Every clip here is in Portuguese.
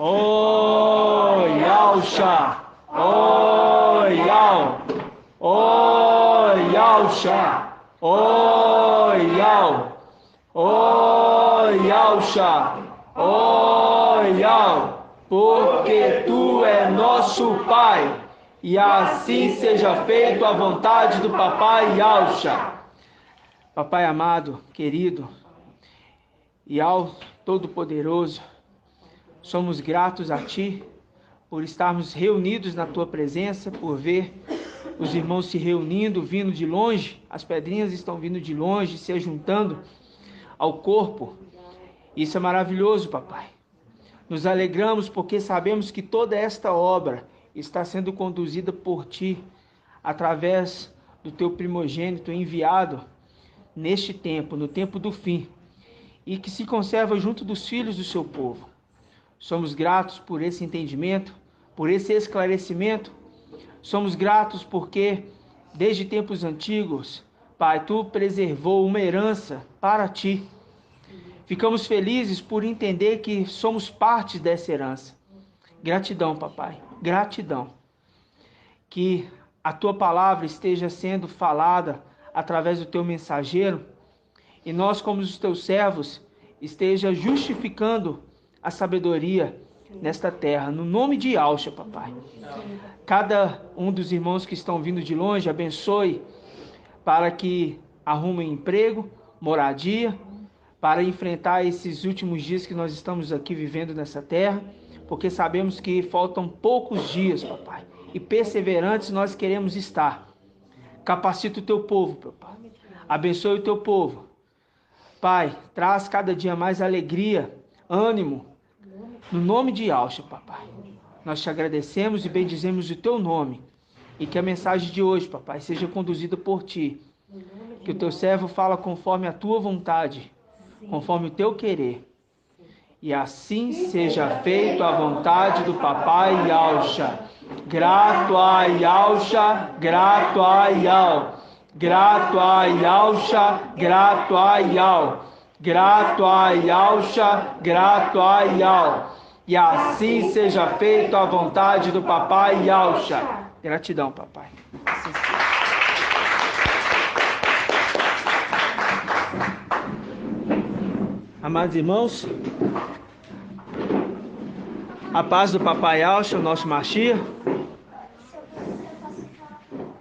O Yalcha, O Yal, O Yalcha, O Yal, O Yalcha, O Yal, porque tu é nosso Pai, e assim seja feito a vontade do Papai Yalcha. Papai amado, querido, Yal Todo-Poderoso, somos gratos a Ti por estarmos reunidos na Tua presença, por ver os irmãos se reunindo, vindo de longe, as pedrinhas estão vindo de longe, se juntando ao corpo. Isso é maravilhoso, Papai. Nos alegramos porque sabemos que toda esta obra está sendo conduzida por Ti, através do Teu primogênito enviado neste tempo, no tempo do fim, e que se conserva junto dos filhos do Seu povo. Somos gratos por esse entendimento, por esse esclarecimento. Somos gratos porque, desde tempos antigos, Pai, Tu preservou uma herança para Ti. Ficamos felizes por entender que somos parte dessa herança. Gratidão, Papai, gratidão. Que a Tua palavra esteja sendo falada através do Teu mensageiro e nós, como os Teus servos, esteja justificando a sabedoria nesta terra, no nome de Yalcha, Papai. Cada um dos irmãos que estão vindo de longe, abençoe para que arrumem emprego, moradia, para enfrentar esses últimos dias que nós estamos aqui vivendo nessa terra, porque sabemos que faltam poucos dias, Papai, e perseverantes nós queremos estar. Capacita o Teu povo, Papai. Abençoe o Teu povo. Pai, traz cada dia mais alegria, ânimo, no nome de Yalcha, Papai. Nós Te agradecemos e bendizemos o Teu nome. E que a mensagem de hoje, Papai, seja conduzida por Ti. Que o Teu servo fala conforme a Tua vontade, conforme o Teu querer. E assim seja feito a vontade do Papai Yalcha. Grato a Yalcha, grato a Yal. Grato a Yalcha, grato a Yal. Grato a Yalcha, grato a Yal. E assim seja feito a vontade do Papai Yalcha. Gratidão, Papai. Amados irmãos, a paz do Papai Yalcha, o nosso Mashiach,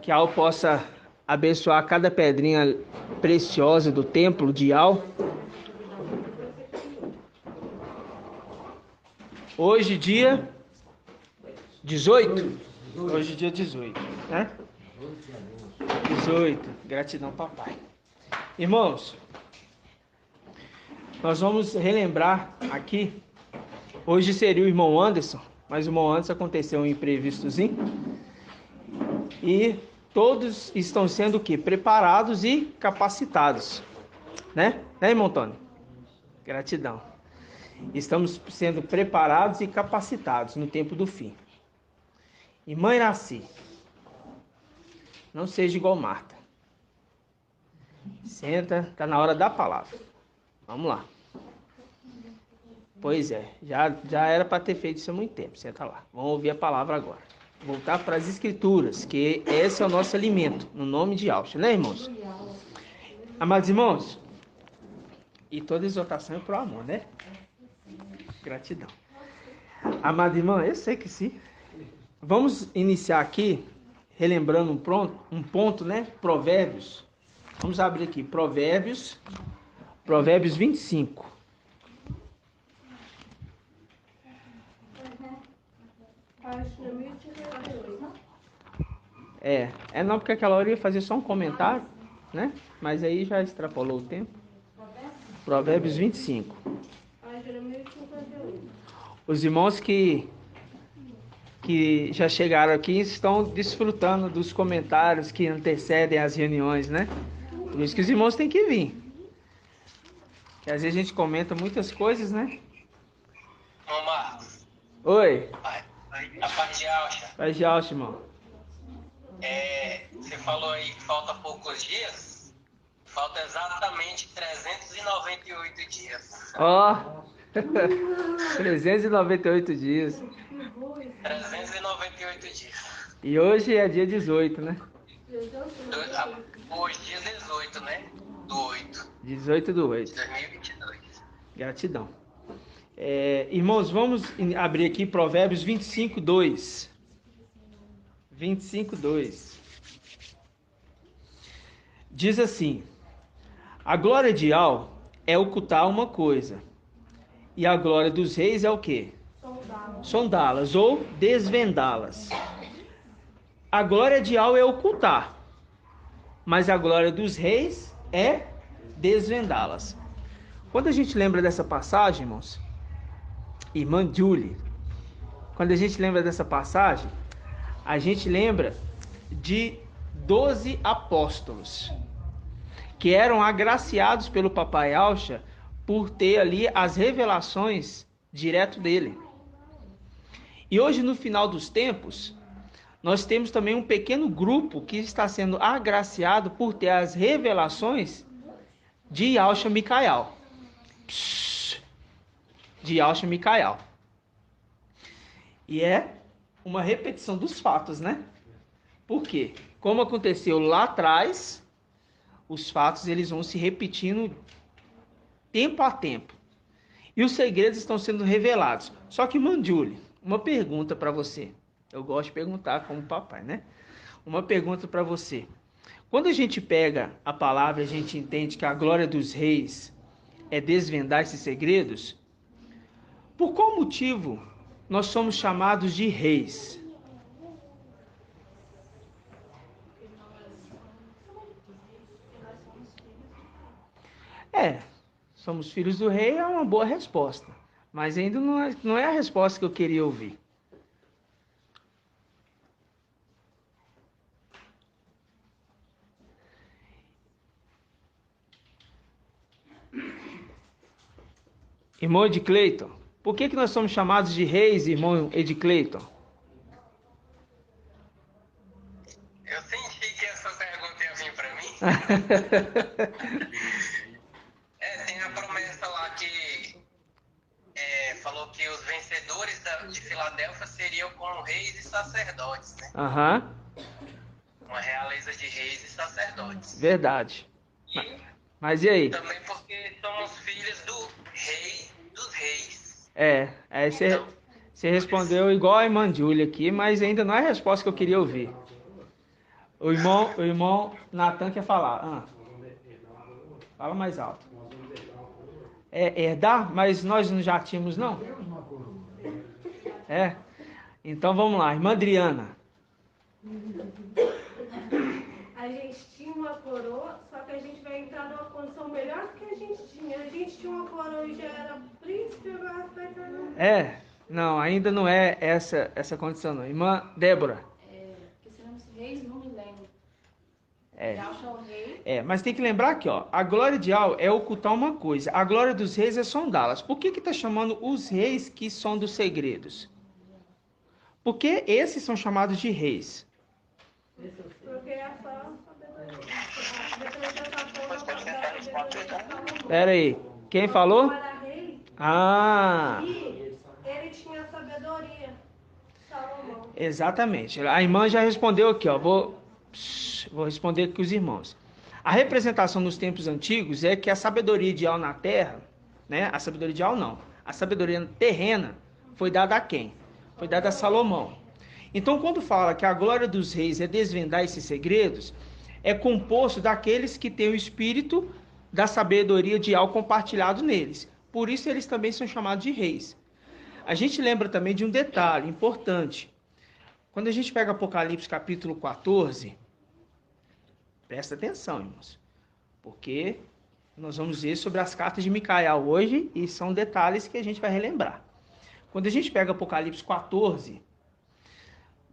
que Yal possa abençoar cada pedrinha preciosa do templo de Yal. Hoje, dia 18. Hoje, dia 18, né? 18. Gratidão, Papai. Irmãos, nós vamos relembrar aqui. Hoje seria o irmão Anderson, mas o irmão Anderson aconteceu um imprevistozinho. E todos estão sendo o quê? Preparados e capacitados. Né, irmão Tony? Gratidão. Estamos sendo preparados e capacitados no tempo do fim. E mãe Nasci, não seja igual Marta. Senta, está na hora da palavra. Vamos lá. Pois é, já era para ter feito isso há muito tempo. Senta lá. Vamos ouvir a palavra agora. Voltar para as escrituras, que esse é o nosso alimento, no nome de Yalcha, né, irmãos? Amados irmãos, e toda exortação é pro amor, né? Gratidão. Amada irmã, eu sei que sim. Vamos iniciar aqui, relembrando um ponto, né? Provérbios. Vamos abrir aqui, Provérbios 25. É não, porque aquela hora eu ia fazer só um comentário, né? Mas aí já extrapolou o tempo. Provérbios 25. Os irmãos que já chegaram aqui estão desfrutando dos comentários que antecedem as reuniões, né? Por isso que os irmãos têm que vir. Que às vezes a gente comenta muitas coisas, né? Ô Marcos. Oi. A paz de Yalcha. Paz de Yalcha, irmão. Você falou aí que falta poucos dias. Falta exatamente 398 dias. Ó, 398 dias. 398 dias. E hoje é dia 18, né? Hoje, dia 18, né? Do 8. 18 do 8. 2022. Gratidão. Irmãos, vamos abrir aqui Provérbios 25, 2. 25, 2. Diz assim: a glória de Al é ocultar uma coisa, e a glória dos reis é o quê? Sondá-las ou desvendá-las. A glória de Al é ocultar, mas a glória dos reis é desvendá-las. Quando a gente lembra dessa passagem, irmãos, irmã Julie, quando a gente lembra dessa passagem, a gente lembra de 12 apóstolos que eram agraciados pelo papai Alcha por ter ali as revelações direto dele. E hoje, no final dos tempos, nós temos também um pequeno grupo que está sendo agraciado por ter as revelações de Alcha Micael. De Alcha Micael. E é uma repetição dos fatos, né? Por quê? Como aconteceu lá atrás, os fatos eles vão se repetindo tempo a tempo. E os segredos estão sendo revelados. Só que, Mandjuli, uma pergunta para você. Eu gosto de perguntar como papai, né? Uma pergunta para você. Quando a gente pega a palavra e a gente entende que a glória dos reis é desvendar esses segredos, por qual motivo nós somos chamados de reis? Somos filhos do rei é uma boa resposta, mas ainda não é a resposta que eu queria ouvir. Irmão Ed Cleiton, por que nós somos chamados de reis, irmão Ed Cleiton? Eu senti que essa pergunta ia vir para mim. Tem a promessa lá que falou que os vencedores de Filadélfia seriam como reis e sacerdotes, né? Aham. Uma realeza de reis e sacerdotes. Verdade. Mas e aí? Também porque somos filhos do rei dos reis. Aí você respondeu igual a irmã Júlia aqui, mas ainda não é a resposta que eu queria ouvir. O irmão Natan quer falar. Fala mais alto. Herdar? Mas nós não já tínhamos, não? Então vamos lá. Irmã Adriana. A gente tinha uma coroa, só que a gente vai entrar numa condição melhor do que a gente tinha. A gente tinha uma coroa e já era príncipe, agora vai estar... Não, ainda não é essa condição, não. Irmã Débora. Que seremos reis no milênio. Alcha é o rei. Mas tem que lembrar aqui, ó. A glória de Al é ocultar uma coisa. A glória dos reis é sondá-las. Por que está chamando os reis que são dos segredos? Porque esses são chamados de reis. Porque é só Pera aí. Quem falou? Era rei e ele tinha sabedoria. Salomão. Exatamente. A irmã já respondeu aqui, ó. Vou responder aqui os irmãos. A representação nos tempos antigos é que a sabedoria de Al na terra, né? A sabedoria de Al não. A sabedoria terrena foi dada a quem? Foi dada a Salomão. Então, quando fala que a glória dos reis é desvendar esses segredos, é composto daqueles que têm o espírito da sabedoria de Al compartilhado neles. Por isso, eles também são chamados de reis. A gente lembra também de um detalhe importante. Quando a gente pega Apocalipse capítulo 14, presta atenção, irmãos, porque nós vamos ver sobre as cartas de Micael hoje e são detalhes que a gente vai relembrar. Quando a gente pega Apocalipse 14,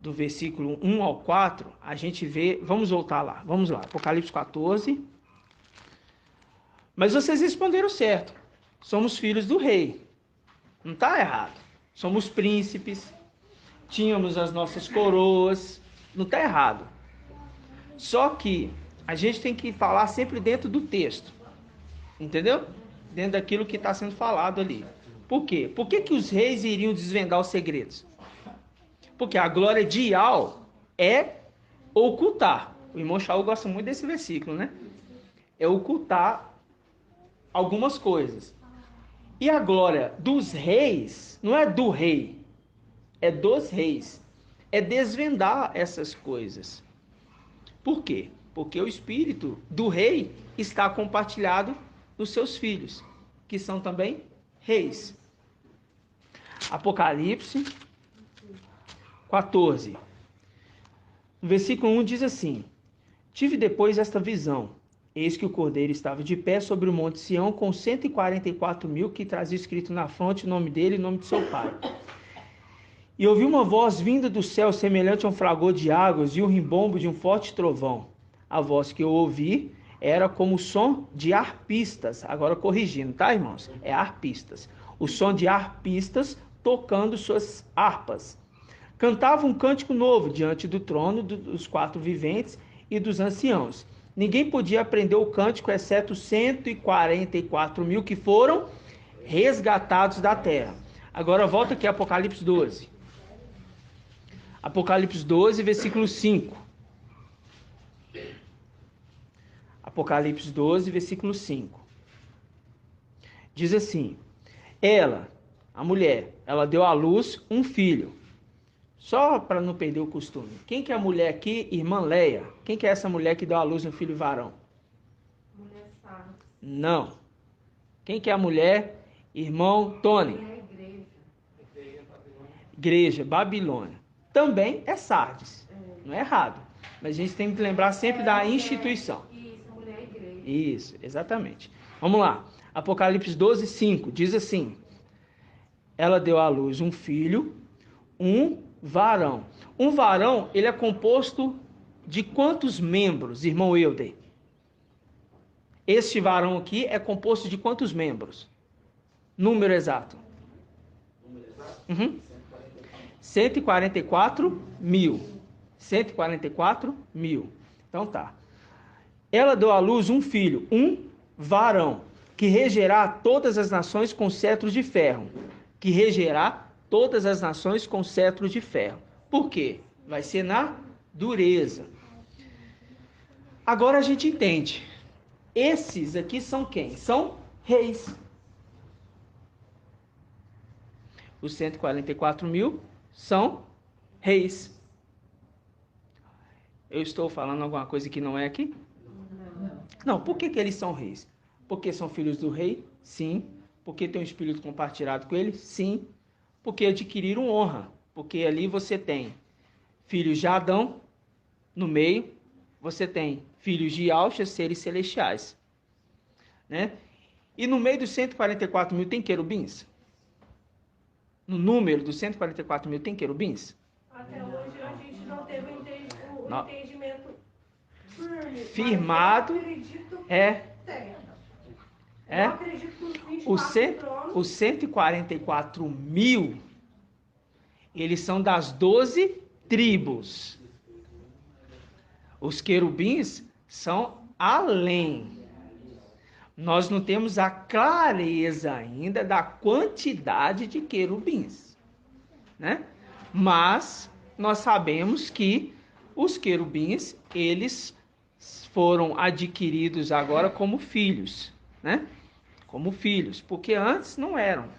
do versículo 1 ao 4, a gente vê... Vamos voltar lá. Vamos lá. Apocalipse 14. Mas vocês responderam certo. Somos filhos do rei. Não está errado. Somos príncipes. Tínhamos as nossas coroas. Não está errado. Só que a gente tem que falar sempre dentro do texto. Entendeu? Dentro daquilo que está sendo falado ali. Por quê? Por que os reis iriam desvendar os segredos? Porque a glória de Yahweh é ocultar. O irmão Shaul gosta muito desse versículo, né? É ocultar algumas coisas. E a glória dos reis, não é do rei, é dos reis. É desvendar essas coisas. Por quê? Porque o espírito do rei está compartilhado nos seus filhos, que são também reis. Apocalipse 14. No versículo 1 diz assim: tive depois esta visão. Eis que o cordeiro estava de pé sobre o monte Sião com 144.000 que trazia escrito na fronte o nome dele e o nome de seu pai. E ouvi uma voz vinda do céu semelhante a um fragor de águas e um rimbombo de um forte trovão. A voz que eu ouvi era como o som de arpistas. Agora corrigindo, tá, irmãos? É arpistas. O som de arpistas tocando suas harpas. Cantava um cântico novo diante do trono dos 4 viventes e dos anciãos. Ninguém podia aprender o cântico, exceto 144.000 que foram resgatados da terra. Agora volta aqui a Apocalipse 12. Apocalipse 12, versículo 5. Apocalipse 12, versículo 5. Diz assim: ela, a mulher, ela deu à luz um filho. Só para não perder o costume. Quem que é a mulher aqui? Irmã Leia. Quem que é essa mulher que deu à luz um filho varão? Mulher Sara. Não. Quem que é a mulher? Irmão Tony. É a igreja. Igreja, Babilônia. Também é Sardes. Não é errado. Mas a gente tem que lembrar sempre da instituição. Isso, a mulher é a igreja. Isso, exatamente. Vamos lá. Apocalipse 12, 5. Diz assim: ela deu à luz um filho, um varão. Um varão, ele é composto de quantos membros, irmão Euder? Este varão aqui é composto de quantos membros? Número exato. 144.000. 144.000. Então tá. Ela deu à luz um filho, um varão, que regerá todas as nações com cetros de ferro. Que regerá todas as nações com cetro de ferro. Por quê? Vai ser na dureza. Agora a gente entende. Esses aqui são quem? São reis. Os 144.000 são reis. Eu estou falando alguma coisa que não é aqui? Não. Por que eles são reis? Porque são filhos do rei? Sim. Porque tem um espírito compartilhado com ele? Sim. Porque adquiriram honra. Porque ali você tem filhos de Adão, no meio, você tem filhos de Alxas, seres celestiais. Né? E no meio dos 144.000 tem querubins? No número dos 144.000 tem querubins? Até hoje a gente não teve o entendimento firmado. Eu acredito que os 144.000, eles são das 12 tribos. Os querubins são além. Nós não temos a clareza ainda da quantidade de querubins, né? Mas nós sabemos que os querubins, eles foram adquiridos agora como filhos, né? Como filhos, porque antes não eram.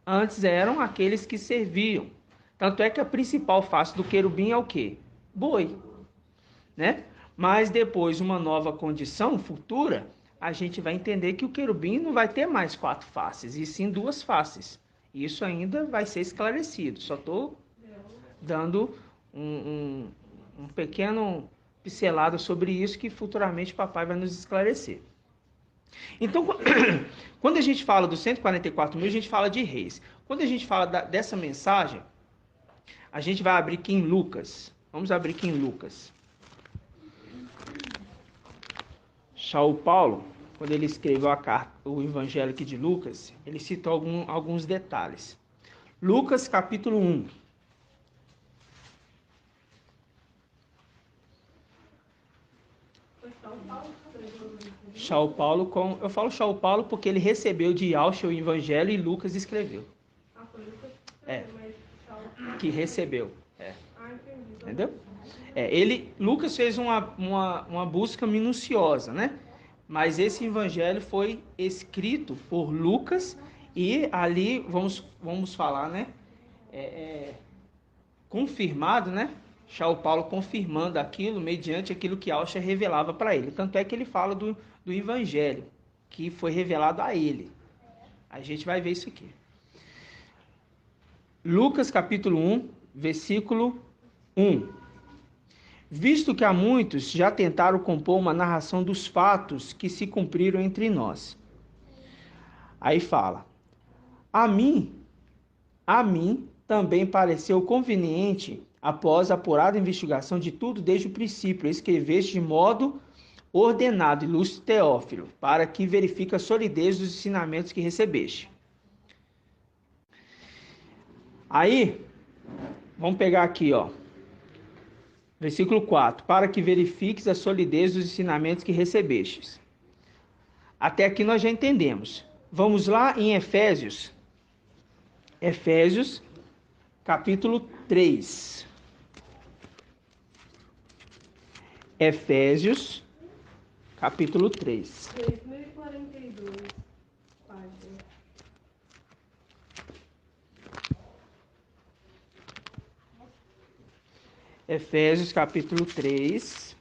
Antes eram aqueles que serviam. Tanto é que a principal face do querubim é o quê? Boi, né? Mas depois, uma nova condição futura, a gente vai entender que o querubim não vai ter mais 4 faces, e sim 2 faces. Isso ainda vai ser esclarecido. Só estou dando um pequeno pincelado sobre isso que futuramente o papai vai nos esclarecer. Então, quando a gente fala dos 144.000, a gente fala de reis. Quando a gente fala dessa mensagem, a gente vai abrir aqui em Lucas. Vamos abrir aqui em Lucas. São Paulo, quando ele escreveu a carta, o Evangelho aqui de Lucas, ele citou alguns detalhes. Lucas, capítulo 1. Shaul Paulo eu falo Shaul Paulo porque ele recebeu de Yahshua o evangelho e Lucas escreveu. Foi Lucas que É. mas Shaul. Que recebeu. Entendi. Entendeu? Lucas fez uma busca minuciosa, né? Mas esse evangelho foi escrito por Lucas e ali, vamos falar, né? Confirmado, né? Shaul Paulo confirmando aquilo mediante aquilo que Yahshua revelava para ele. Tanto é que ele fala do evangelho que foi revelado a ele. A gente vai ver isso aqui. Lucas capítulo 1, versículo 1. Visto que há muitos já tentaram compor uma narração dos fatos que se cumpriram entre nós. Aí fala: a mim também pareceu conveniente, após a apurada investigação de tudo desde o princípio, escreveste de modo ordenado, ilustre Teófilo, para que verifique a solidez dos ensinamentos que recebeste. Aí, vamos pegar aqui, ó. Versículo 4. Para que verifiques a solidez dos ensinamentos que recebestes. Até aqui nós já entendemos. Vamos lá em Efésios. Efésios, capítulo 3. Efésios, capítulo 3. 2042, página. Efésios, capítulo 3.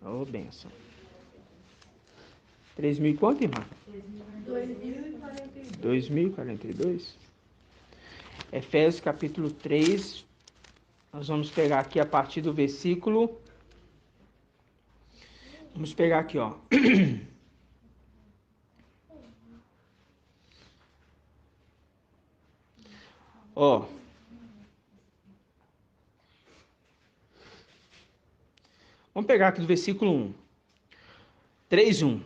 Ô, bênção. 3.000 e quanto, irmão? 2042. 2042. Efésios, capítulo 3. Nós vamos pegar aqui a partir do versículo... Vamos pegar aqui, ó. Ó. Vamos pegar aqui do versículo 1. 3:1.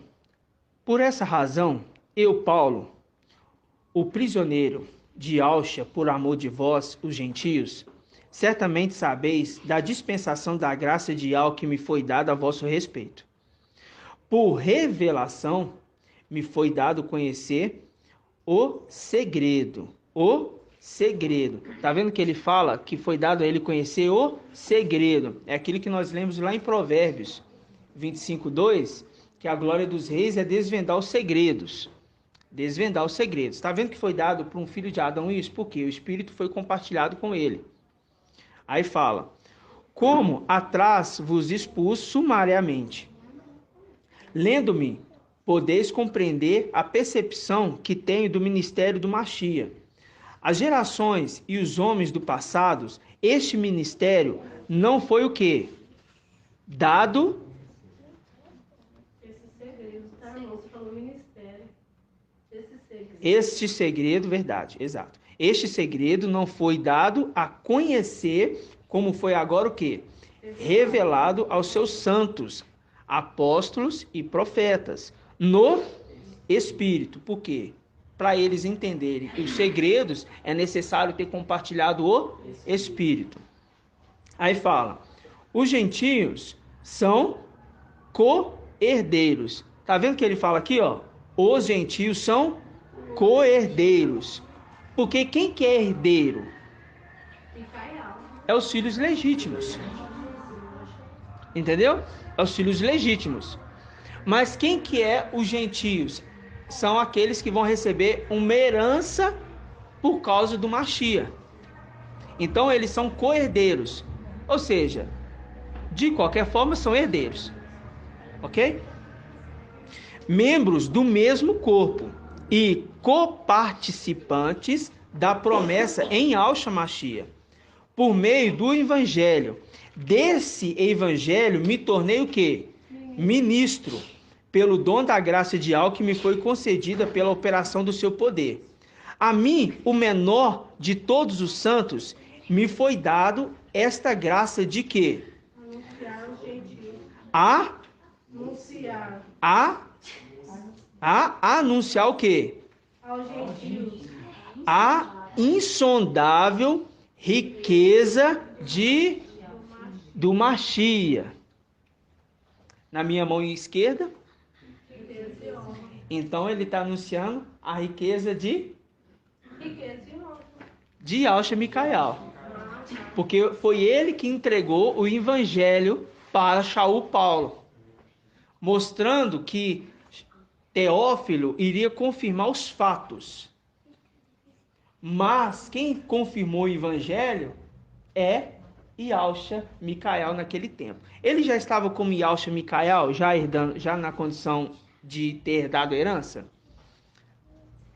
Por essa razão, eu, Paulo, o prisioneiro de Yahshua, por amor de vós, os gentios, certamente sabeis da dispensação da graça de Yahweh que me foi dada a vosso respeito. Por revelação me foi dado conhecer o segredo. O segredo. Tá vendo que ele fala que foi dado a ele conhecer o segredo? É aquilo que nós lemos lá em Provérbios 25:2, que a glória dos reis é desvendar os segredos. Desvendar os segredos. Tá vendo que foi dado para um filho de Adão isso? Porque o Espírito foi compartilhado com ele. Aí fala: como atrás vos expus sumariamente. Lendo-me, podeis compreender a percepção que tenho do ministério do Machia. As gerações e os homens do passado, este ministério não foi o quê? Dado... Esse segredo, tá, irmão? Você falou ministério. Este segredo, verdade, exato. Este segredo não foi dado a conhecer, como foi agora o quê? Revelado aos seus santos, apóstolos e profetas, no Espírito. Por quê? Para eles entenderem que os segredos é necessário ter compartilhado o Espírito. Aí fala: os gentios são co-herdeiros. Tá vendo que ele fala aqui, ó? Os gentios são co-herdeiros. Porque quem que é herdeiro? É os filhos legítimos. Entendeu? É os filhos legítimos. Mas quem que é os gentios? São aqueles que vão receber uma herança por causa do Machia. Então eles são co-herdeiros. Ou seja, de qualquer forma são herdeiros. Ok? Membros do mesmo corpo e coparticipantes da promessa em Yahshua Machia, por meio do evangelho. Desse evangelho me tornei o quê? Ministro, pelo dom da graça de Yahweh que me foi concedida pela operação do seu poder. A mim, o menor de todos os santos, me foi dado esta graça de quê? Anunciar os gentios. Anunciar o quê? Aos gentios. A insondável riqueza do Machia. Na minha mão esquerda. Riqueza e honra. Então ele está anunciando a riqueza de Riqueza e honra. Yahshua Micael. Porque foi ele que entregou o evangelho para Shaul Paulo, mostrando que Teófilo iria confirmar os fatos. Mas quem confirmou o evangelho é Yahshua Micael naquele tempo. Ele já estava como Yahshua Micael, já na condição de ter herdado a herança?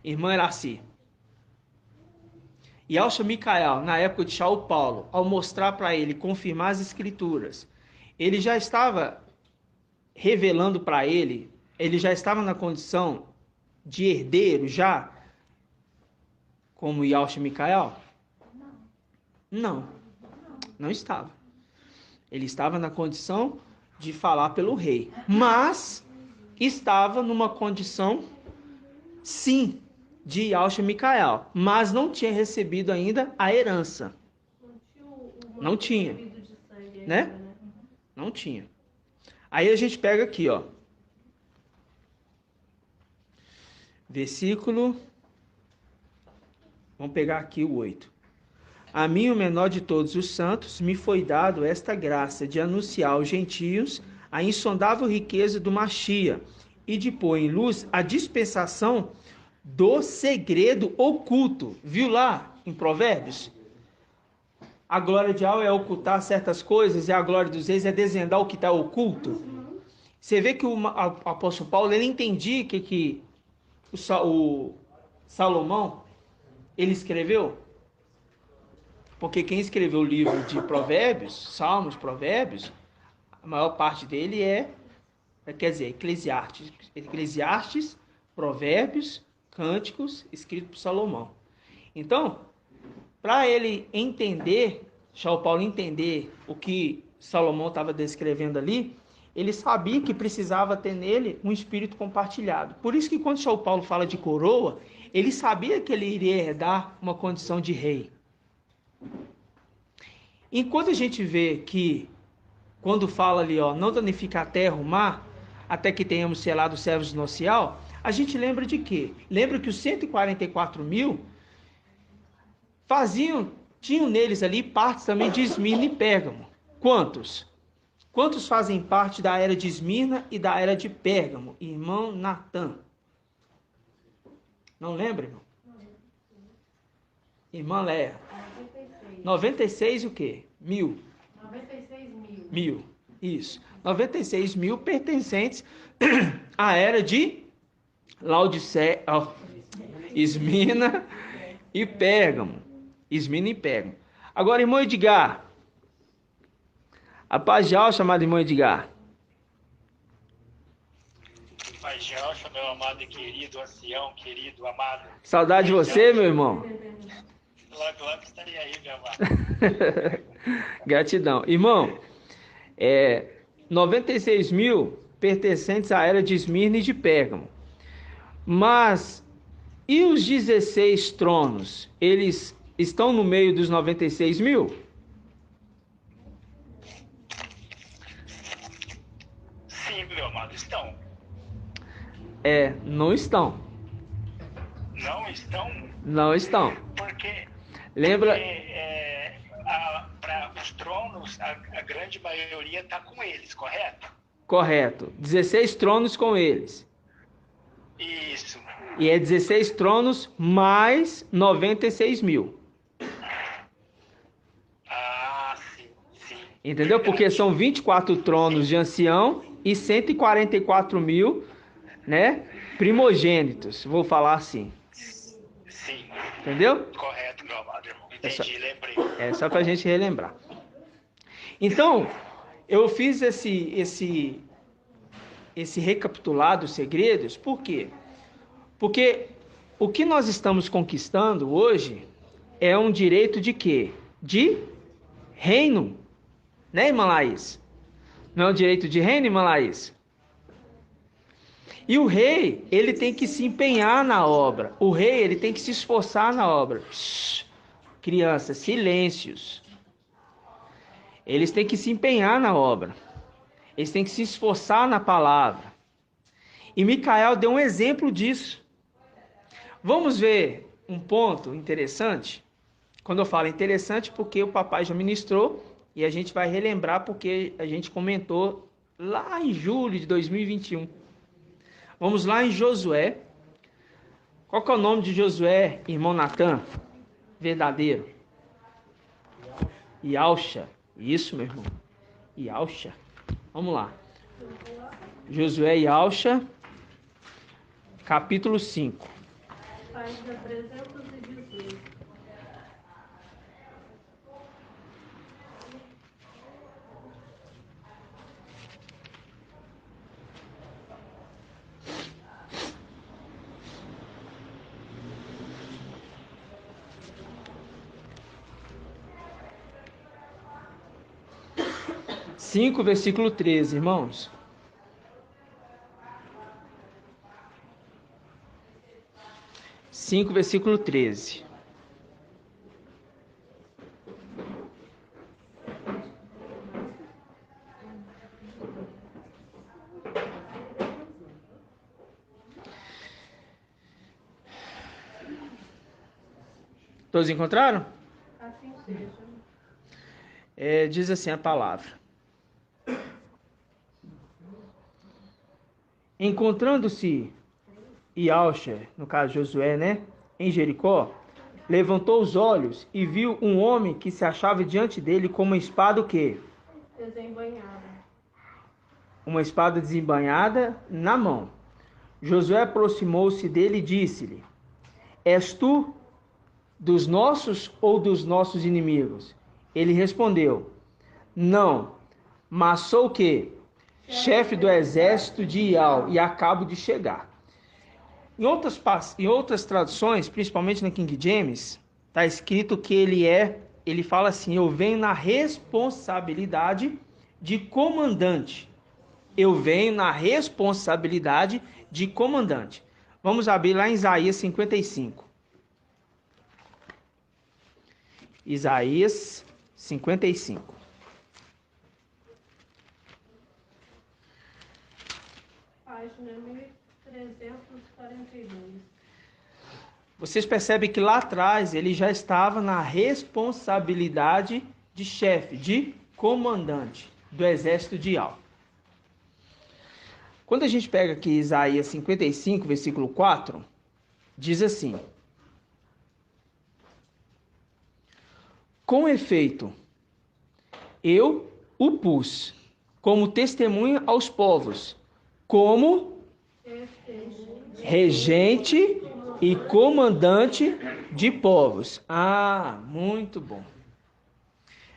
Irmã Iraci. Yahshua Micael, na época de Shaul Paulo, ao mostrar para ele, confirmar as escrituras, ele já estava revelando para ele já estava na condição de herdeiro já, como Yahshua Micael? Não estava. Ele estava na condição de falar pelo rei, mas estava numa condição, sim, de Yahshua Micael, mas não tinha recebido ainda a herança. Não tinha, né? Não tinha. Aí a gente pega aqui, ó. Versículo. Vamos pegar aqui o 8. A mim, o menor de todos os santos, me foi dado esta graça de anunciar aos gentios a insondável riqueza do Machia e de pôr em luz a dispensação do segredo oculto. Viu lá em Provérbios? A glória de Yahweh é ocultar certas coisas e a glória dos reis é desvendar o que está oculto. Você vê que o apóstolo Paulo, ele entendia que o Salomão, ele escreveu? Porque quem escreveu o livro de Provérbios, Salmos, Provérbios, a maior parte dele quer dizer, Eclesiastes, Provérbios, Cânticos, escrito por Salomão. Então, para ele entender, Shaul Paulo entender o que Salomão estava descrevendo ali, ele sabia que precisava ter nele um espírito compartilhado. Por isso que quando Shaul Paulo fala de coroa, ele sabia que ele iria herdar uma condição de rei. Enquanto a gente vê que, quando fala ali, ó, não danificar a terra, o mar, até que tenhamos selado os servos do Nocial, a gente lembra de quê? Lembra que os 144 mil tinham neles ali partes também de Esmirna e Pérgamo. Quantos? Quantos fazem parte da era de Esmirna e da era de Pérgamo? Irmão Natan. Não lembra, irmão? Irmã Léa. 96 o quê? 1000. 96 mil. 1000. Isso. 96 mil pertencentes à era de Laodiceia, Esmirna e Pérgamo. Esmirna e Pérgamo. Agora, irmão Edgar. A paz de Yahshua, chamado irmão Edgar. Paz de Yahshua, meu amado e querido ancião, querido, amado. Saudade de você, meu irmão. Logo, logo estarei aí, meu amado. Gratidão. Irmão, 96 mil pertencentes à era de Esmirna e de Pérgamo. Mas, e os 16 tronos? Eles estão no meio dos 96 mil? Sim, meu amado, estão. Não estão. Não estão? Não estão. Porque Lembra? Para os tronos, a grande maioria está com eles, correto? Correto. 16 tronos com eles. Isso. E 16 tronos mais 96 mil. Ah, sim, sim. Entendeu? Porque são 24 tronos de ancião e 144 mil, né, primogênitos. Vou falar assim. Sim. Entendeu? Correto, meu amado irmão. Entendi, lembrei. Só para a gente relembrar. Então, eu fiz esse recapitulado dos segredos, por quê? Porque o que nós estamos conquistando hoje é um direito de quê? De reino. Né, irmã Laís? Não é um direito de reino, irmã Laís? E o rei, ele tem que se empenhar na obra. O rei, ele tem que se esforçar na obra. Shhh, crianças, silêncios. Eles têm que se empenhar na obra. Eles têm que se esforçar na palavra. E Micael deu um exemplo disso. Vamos ver um ponto interessante? Quando eu falo interessante, porque o papai já ministrou e a gente vai relembrar porque a gente comentou lá em julho de 2021. Vamos lá em Josué. Qual que é o nome de Josué, irmão Natan? Verdadeiro. Ialcha. Isso, meu irmão. Ialcha. Vamos lá. Josué e Ialcha, capítulo 5. Página 318. Cinco, versículo 13, irmãos. Cinco, versículo 13. Todos encontraram? Assim seja. Diz assim a palavra. Encontrando-se Ialcha, no caso Josué, né, em Jericó, levantou os olhos e viu um homem que se achava diante dele com uma espada o quê? Desembanhada. Uma espada desembainhada na mão. Josué aproximou-se dele e disse-lhe: És tu dos nossos ou dos nossos inimigos? Ele respondeu: Não, mas sou o quê? Chefe do exército de Ial e acabo de chegar. Em outras traduções, principalmente na King James, está escrito que ele fala assim: eu venho na responsabilidade de comandante. Eu venho na responsabilidade de comandante. Vamos abrir lá em Isaías 55. Isaías 55. Página 1342. Vocês percebem que lá atrás ele já estava na responsabilidade de chefe, de comandante do exército de Ial. Quando a gente pega aqui Isaías 55, versículo 4, diz assim: Com efeito, eu o pus como testemunha aos povos, como regente e comandante de povos. Ah, muito bom.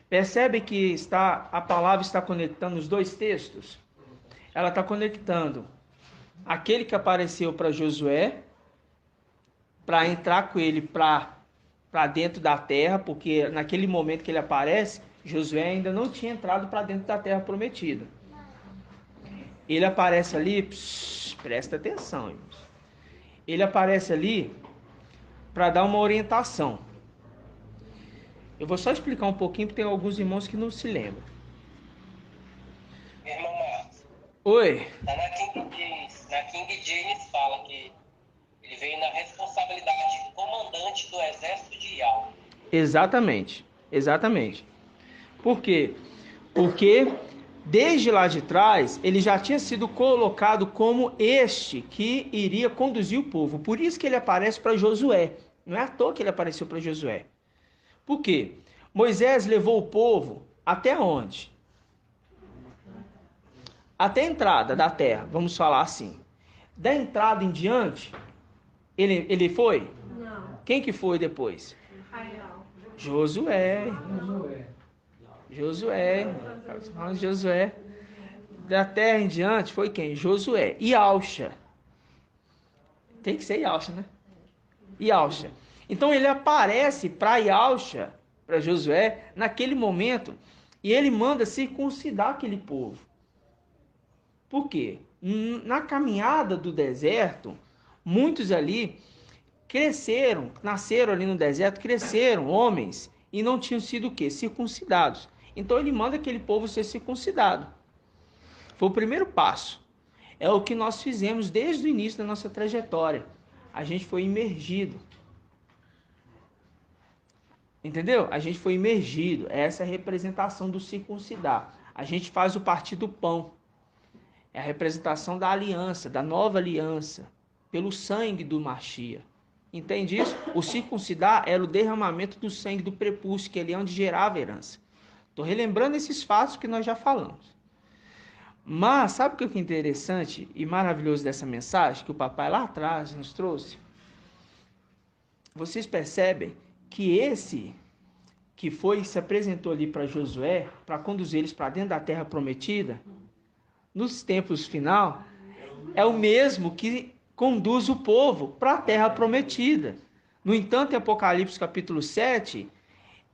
Percebe que a palavra está conectando os dois textos? Ela está conectando aquele que apareceu para Josué, para entrar com ele para dentro da terra, porque naquele momento que ele aparece, Josué ainda não tinha entrado para dentro da terra prometida. Ele aparece ali, presta atenção, irmãos. Ele aparece ali para dar uma orientação. Eu vou só explicar um pouquinho, porque tem alguns irmãos que não se lembram. Meu irmão Marcos, Oi. na King James fala que ele veio na responsabilidade de comandante do exército de Ial. Exatamente. Por quê? Porque desde lá de trás, ele já tinha sido colocado como este que iria conduzir o povo. Por isso que ele aparece para Josué. Não é à toa que ele apareceu para Josué. Por quê? Moisés levou o povo até onde? Até a entrada da terra, vamos falar assim. Da entrada em diante, ele foi? Não. Quem que foi depois? Israel. Josué. Da terra em diante foi quem? Josué. Ialcha. Tem que ser Ialcha, né? Ialcha. Então ele aparece para Ialcha, para Josué, naquele momento, e ele manda circuncidar aquele povo. Por quê? Na caminhada do deserto, muitos ali nasceram ali no deserto, cresceram, homens, e não tinham sido o quê? Circuncidados. Então ele manda aquele povo ser circuncidado. Foi o primeiro passo. É o que nós fizemos desde o início da nossa trajetória. A gente foi imergido. Entendeu? A gente foi imergido. Essa é a representação do circuncidar. A gente faz o partir do pão. É a representação da aliança, da nova aliança, pelo sangue do Machia. Entende isso? O circuncidar era o derramamento do sangue do prepúcio, que ali é onde gerava a herança. Estou relembrando esses fatos que nós já falamos. Mas, sabe o que é interessante e maravilhoso dessa mensagem que o papai lá atrás nos trouxe? Vocês percebem que esse que se apresentou ali para Josué, para conduzir eles para dentro da terra prometida, nos tempos final, é o mesmo que conduz o povo para a terra prometida. No entanto, em Apocalipse capítulo 7,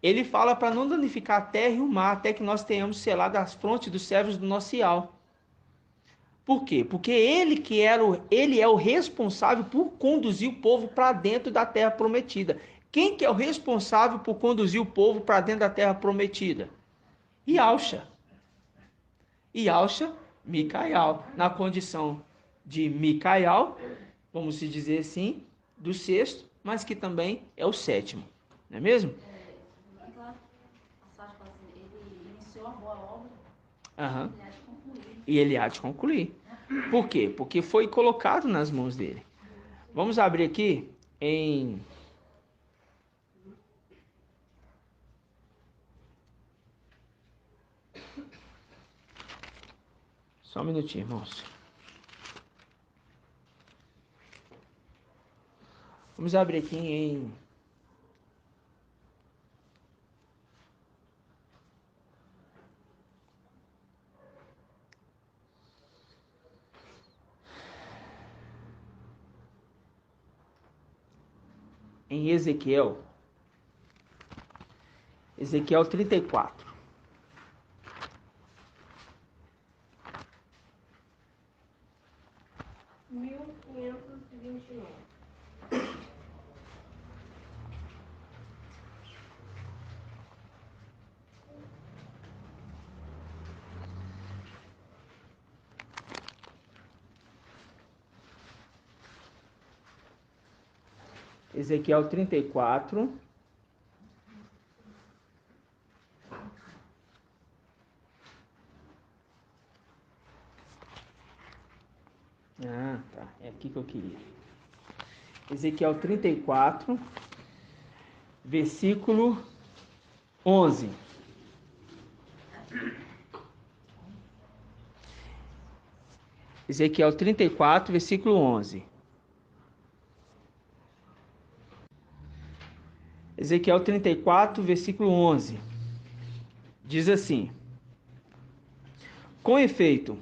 ele fala para não danificar a terra e o mar, até que nós tenhamos selado as frontes dos servos do nosso Ial. Por quê? Porque ele é o responsável por conduzir o povo para dentro da terra prometida. Quem que é o responsável por conduzir o povo para dentro da terra prometida? Yahshua. Yahshua, Micael, na condição de Micael, vamos dizer assim, do sexto, mas que também é o sétimo. Não é mesmo? Ele iniciou a boa obra. Aham. Ele há de concluir. E ele há de concluir. Por quê? Porque foi colocado nas mãos dele. Vamos abrir aqui em... Só um minutinho, irmãos. Vamos abrir aqui em... em Ezequiel 34. Ezequiel 34. Ah, tá. É aqui que eu queria. Ezequiel 34, versículo 11. Ezequiel 34, versículo 11. Ezequiel 34, versículo 11. Diz assim: com efeito,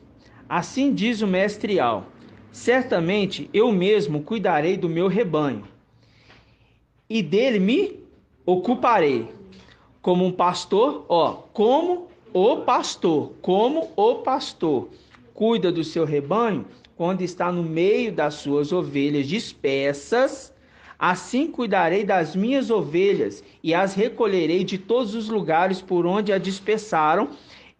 assim diz o mestre Al, certamente eu mesmo cuidarei do meu rebanho, e dele me ocuparei, como um pastor, como o pastor cuida do seu rebanho quando está no meio das suas ovelhas dispersas, assim cuidarei das minhas ovelhas e as recolherei de todos os lugares por onde a dispersaram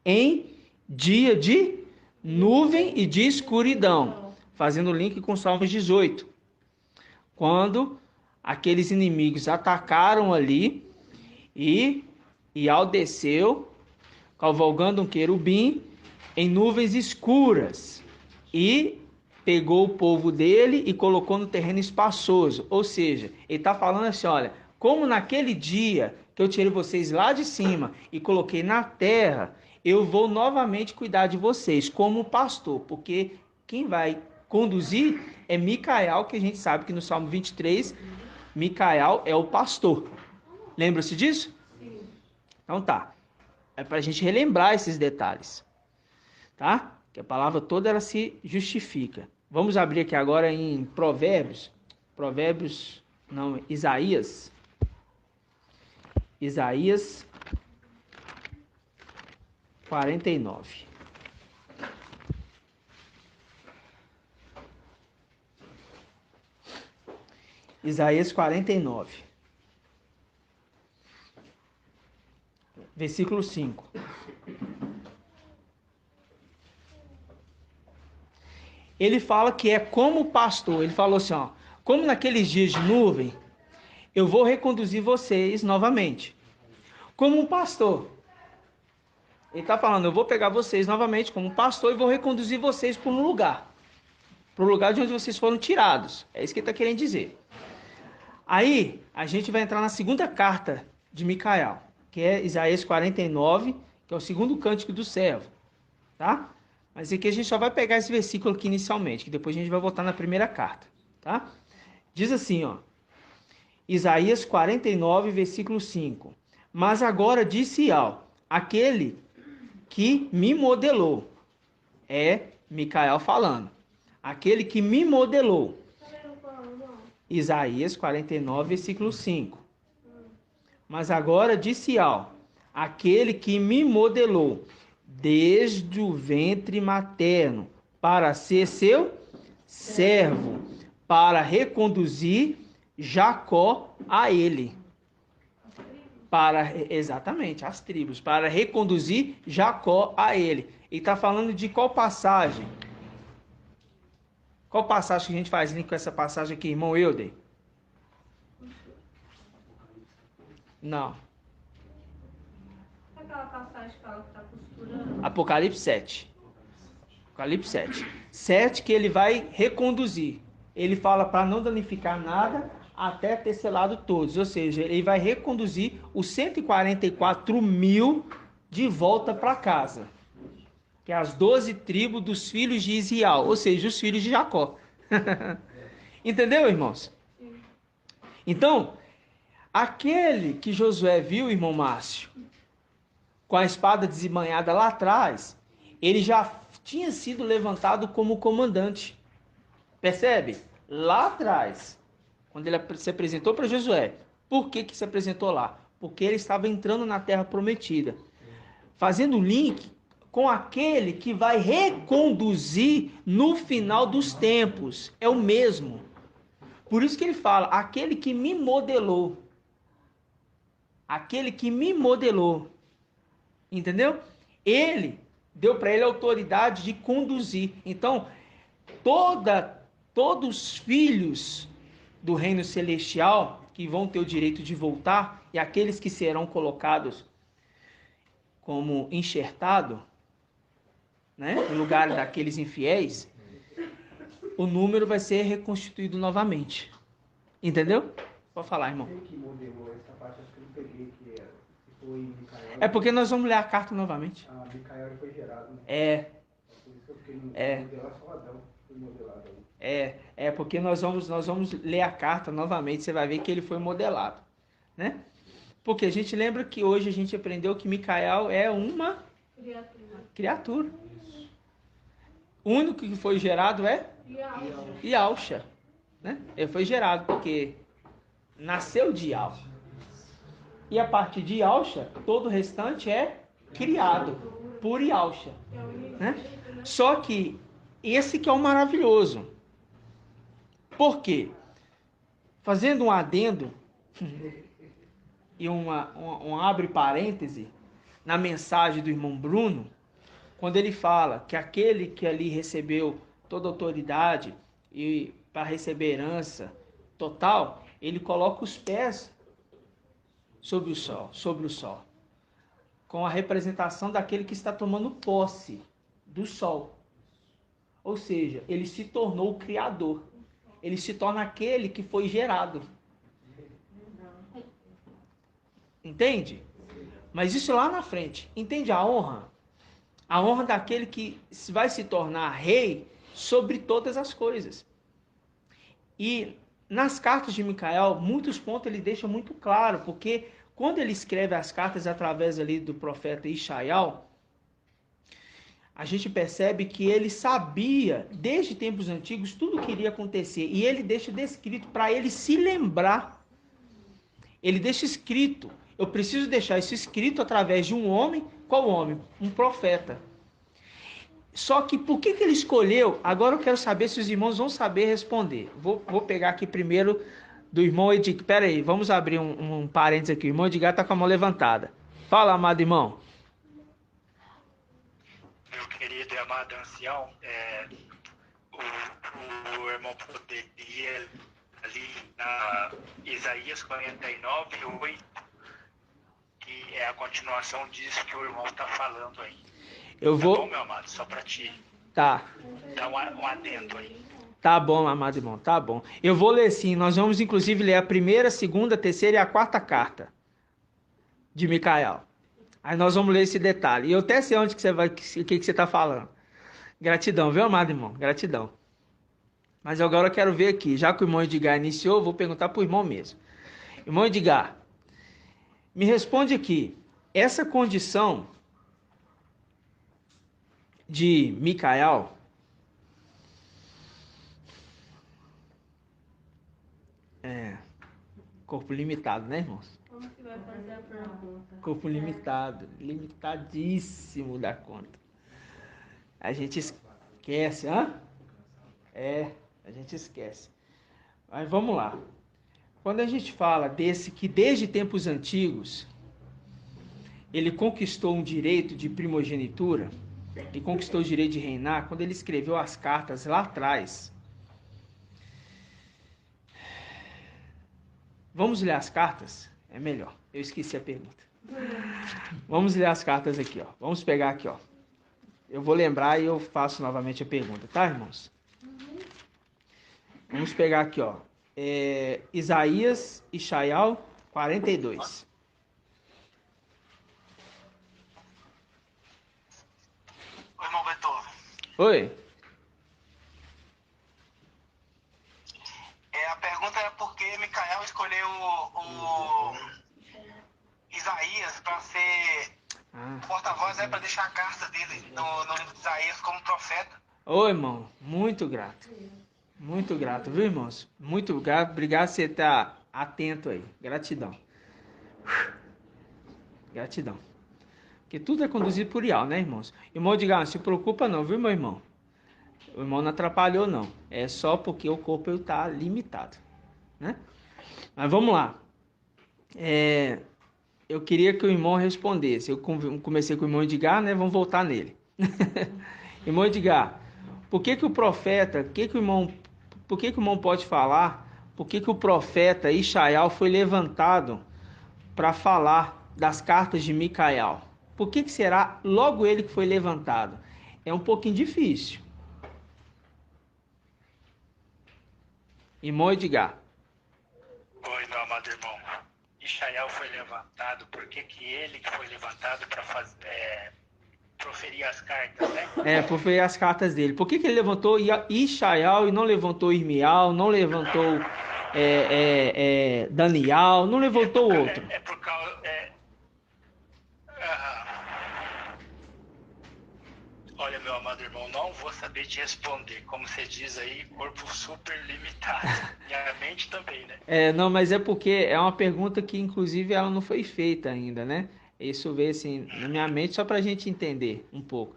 em dia de nuvem e de escuridão. Fazendo link com Salmos 18. Quando aqueles inimigos atacaram ali e Ial desceu, cavalgando um querubim em nuvens escuras e pegou o povo dele e colocou no terreno espaçoso. Ou seja, ele está falando assim, olha, como naquele dia que eu tirei vocês lá de cima e coloquei na terra, eu vou novamente cuidar de vocês como pastor, porque quem vai conduzir é Micael, que a gente sabe que no Salmo 23, Micael é o pastor. Lembra-se disso? Sim. Então tá. É para a gente relembrar esses detalhes. Tá? Que a palavra toda ela se justifica. Vamos abrir aqui agora em Isaías. Isaías 49. Isaías 49. Versículo 5. ele fala que é como pastor. Ele falou assim, ó, como naqueles dias de nuvem, eu vou reconduzir vocês novamente. Como um pastor. Ele está falando, eu vou pegar vocês novamente como pastor e vou reconduzir vocês para um lugar. Para o lugar de onde vocês foram tirados. É isso que ele está querendo dizer. Aí, a gente vai entrar na segunda carta de Micael, que é Isaías 49, que é o segundo cântico do servo. Tá? Mas aqui a gente só vai pegar esse versículo aqui inicialmente, que depois a gente vai voltar na primeira carta. Tá? Diz assim, ó. Isaías 49, versículo 5. Mas agora disse aquele que me modelou. É Micael falando. Aquele que me modelou. Isaías 49, versículo 5. Mas agora disse aquele que me modelou desde o ventre materno para ser seu servo, para reconduzir Jacó a ele. Exatamente, as tribos, para reconduzir Jacó a ele. E está falando de qual passagem? Qual passagem que a gente faz link com essa passagem aqui, irmão Euder? Não. Aquela passagem que fala que está costurando. Apocalipse 7. Apocalipse 7. 7 que ele vai reconduzir. Ele fala para não danificar nada até ter selado todos. Ou seja, ele vai reconduzir os 144 mil de volta para casa. Que é as 12 tribos dos filhos de Israel. Ou seja, os filhos de Jacó. Entendeu, irmãos? Então, aquele que Josué viu, irmão Márcio, com a espada desembanhada lá atrás, ele já tinha sido levantado como comandante. Percebe? Lá atrás, quando ele se apresentou para Josué. Por que se apresentou lá? Porque ele estava entrando na terra prometida. Fazendo link com aquele que vai reconduzir no final dos tempos. É o mesmo. Por isso que ele fala, aquele que me modelou. Aquele que me modelou. Entendeu? Ele deu para ele a autoridade de conduzir. Então, todos os filhos do reino celestial que vão ter o direito de voltar e aqueles que serão colocados como enxertado, né, no lugar daqueles infiéis, o número vai ser reconstituído novamente. Entendeu? Pode falar, irmão. Quem que modelou essa parte? Acho que eu não peguei que foi Micael. É porque nós vamos ler a carta novamente. Ah, Micael foi gerado, né? É. Por isso que eu fiquei no modelar só Adão. Foi modelado aí. É porque nós vamos ler a carta novamente, você vai ver que ele foi modelado, né? Porque a gente lembra que hoje a gente aprendeu que Micael é uma criatura. O único que foi gerado é Ialxa, né? Ele foi gerado porque nasceu de Ialxa. E a partir de Ialxa, todo o restante é criado por Ialxa, né? Só que esse que é o maravilhoso. Por quê? Fazendo um adendo e um abre parêntese na mensagem do irmão Bruno, quando ele fala que aquele que ali recebeu toda a autoridade e para receber herança total, ele coloca os pés sobre o sol, com a representação daquele que está tomando posse do sol. Ou seja, ele se tornou o criador. Ele se torna aquele que foi gerado. Entende? Mas isso lá na frente. Entende a honra? A honra daquele que vai se tornar rei sobre todas as coisas. E nas cartas de Micael, muitos pontos ele deixa muito claro, porque quando ele escreve as cartas através ali do profeta Ishaiel, a gente percebe que ele sabia, desde tempos antigos, tudo o que iria acontecer. E ele deixa descrito para ele se lembrar. Ele deixa escrito. Eu preciso deixar isso escrito através de um homem. Qual homem? Um profeta. Só que por que ele escolheu? Agora eu quero saber se os irmãos vão saber responder. Vou pegar aqui primeiro do irmão Edgar. Pera aí, vamos abrir um parênteses aqui. O irmão Edgar está com a mão levantada. Fala, amado irmão. Meu querido e amado ancião, o irmão poderia ali na Isaías 49:8, que é a continuação disso que o irmão está falando aí. Eu vou... Tá bom, meu amado? Só para ti Tá. dar um adendo aí. Tá bom, amado irmão, tá bom. Eu vou ler sim, nós vamos inclusive ler a primeira, a segunda, a terceira e a quarta carta de Micael. Aí nós vamos ler esse detalhe. E eu até sei onde que você vai, o que você tá falando. Gratidão, viu, amado irmão? Gratidão. Mas agora eu quero ver aqui, já que o irmão Edgar iniciou, eu vou perguntar pro irmão mesmo. Irmão Edgar, me responde aqui, essa condição de Micael, corpo limitado, né, irmãos? Como que vai fazer a pergunta? Corpo limitado, limitadíssimo da conta. A gente esquece, hã? A gente esquece. Mas vamos lá. Quando a gente fala desse que desde tempos antigos ele conquistou um direito de primogenitura e conquistou o direito de reinar, quando ele escreveu as cartas lá atrás. Vamos ler as cartas? É melhor. Eu esqueci a pergunta. Vamos ler as cartas aqui, ó. Vamos pegar aqui, ó. Eu vou lembrar e eu faço novamente a pergunta, tá, irmãos? Vamos pegar aqui, ó. Isaías e Shaial 42. Oi, irmão Beethoven. Oi. A pergunta é por que Micael escolheu o Isaías para ser porta-voz, para deixar a carta dele no livro de Isaías como profeta. Ô, irmão, muito grato. Muito grato, viu, irmãos? Muito grato. Obrigado por você estar atento aí. Gratidão. Gratidão. Porque tudo é conduzido por Ial, né, irmãos? Irmão, diga, não se preocupa não, viu, meu irmão? O irmão não atrapalhou, não. É só porque o corpo está limitado, né? Mas vamos lá. Eu queria que o irmão respondesse. Eu comecei com o irmão Edgar, né? Vamos voltar nele. Irmão Edgar, por que o profeta, por que o irmão pode falar? Por que o profeta Ishaial foi levantado para falar das cartas de Micael? Por que será logo ele que foi levantado? É um pouquinho difícil. Irmão Edgar. Oi, meu amado irmão. Ishaial foi levantado, por que ele que foi levantado para proferir as cartas, né? Proferir as cartas dele. Por que ele levantou Ishaial e não levantou Irmial, não levantou Daniel, não levantou outro? Por causa... Olha, meu amado irmão, não vou saber te responder. Como você diz aí, corpo super limitado. E a mente também, né? Não, mas é porque é uma pergunta que, inclusive, ela não foi feita ainda, né? Isso veio assim na minha mente só para a gente entender um pouco.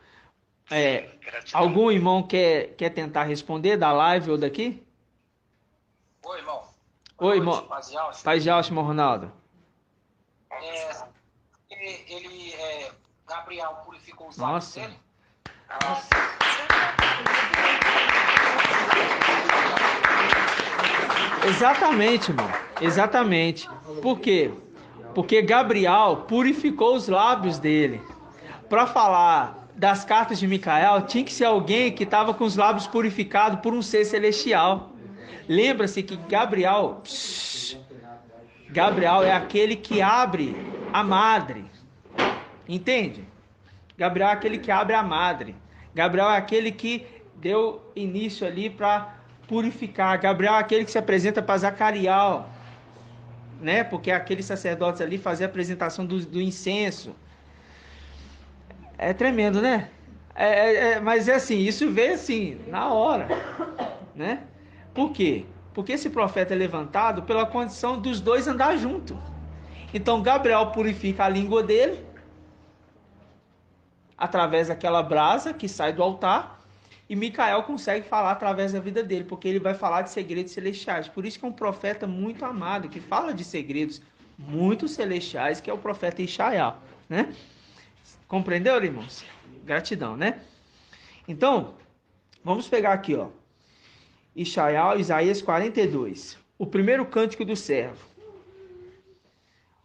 Algum irmão quer tentar responder da live ou daqui? Oi, irmão. Oi, irmão. Paz de Alto, irmão Ronaldo. Gabriel purificou os lábios dele? Exatamente, irmão. Exatamente. Por quê? Porque Gabriel purificou os lábios dele. Para falar das cartas de Micael, tinha que ser alguém que estava com os lábios purificados por um ser celestial. Lembra-se que Gabriel é aquele que abre a madre. Entende? Gabriel é aquele que abre a madre. Gabriel é aquele que deu início ali para purificar. Gabriel é aquele que se apresenta para Zacariel, né? Porque aqueles sacerdotes ali faziam a apresentação do incenso. É tremendo, né? Mas é assim, isso veio assim, na hora, né? Por quê? Porque esse profeta é levantado pela condição dos dois andar junto. Então Gabriel purifica a língua dele através daquela brasa que sai do altar, e Micael consegue falar através da vida dele, porque ele vai falar de segredos celestiais. Por isso que é um profeta muito amado, que fala de segredos muito celestiais, que é o profeta Ishaial, né? Compreendeu, irmãos? Gratidão, né? Então, vamos pegar aqui, ó. Isaías 42. O primeiro cântico do servo.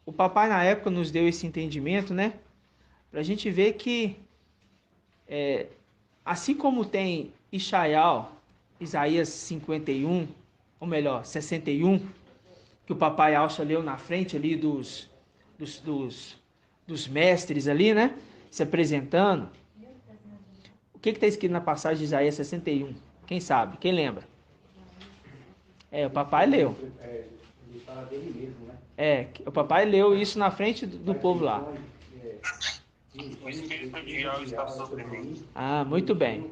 O papai na época nos deu esse entendimento, né? Para a gente ver que, assim como tem Isaías 51, ou melhor, 61, que o papai Alcha leu na frente ali dos mestres ali, né? Se apresentando. O que está escrito na passagem de Isaías 61? Quem sabe? Quem lembra? O papai leu. Ele fala dele mesmo, né? O papai leu isso na frente do povo lá. O Espírito de Yahweh está sobre mim. Ah, muito bem.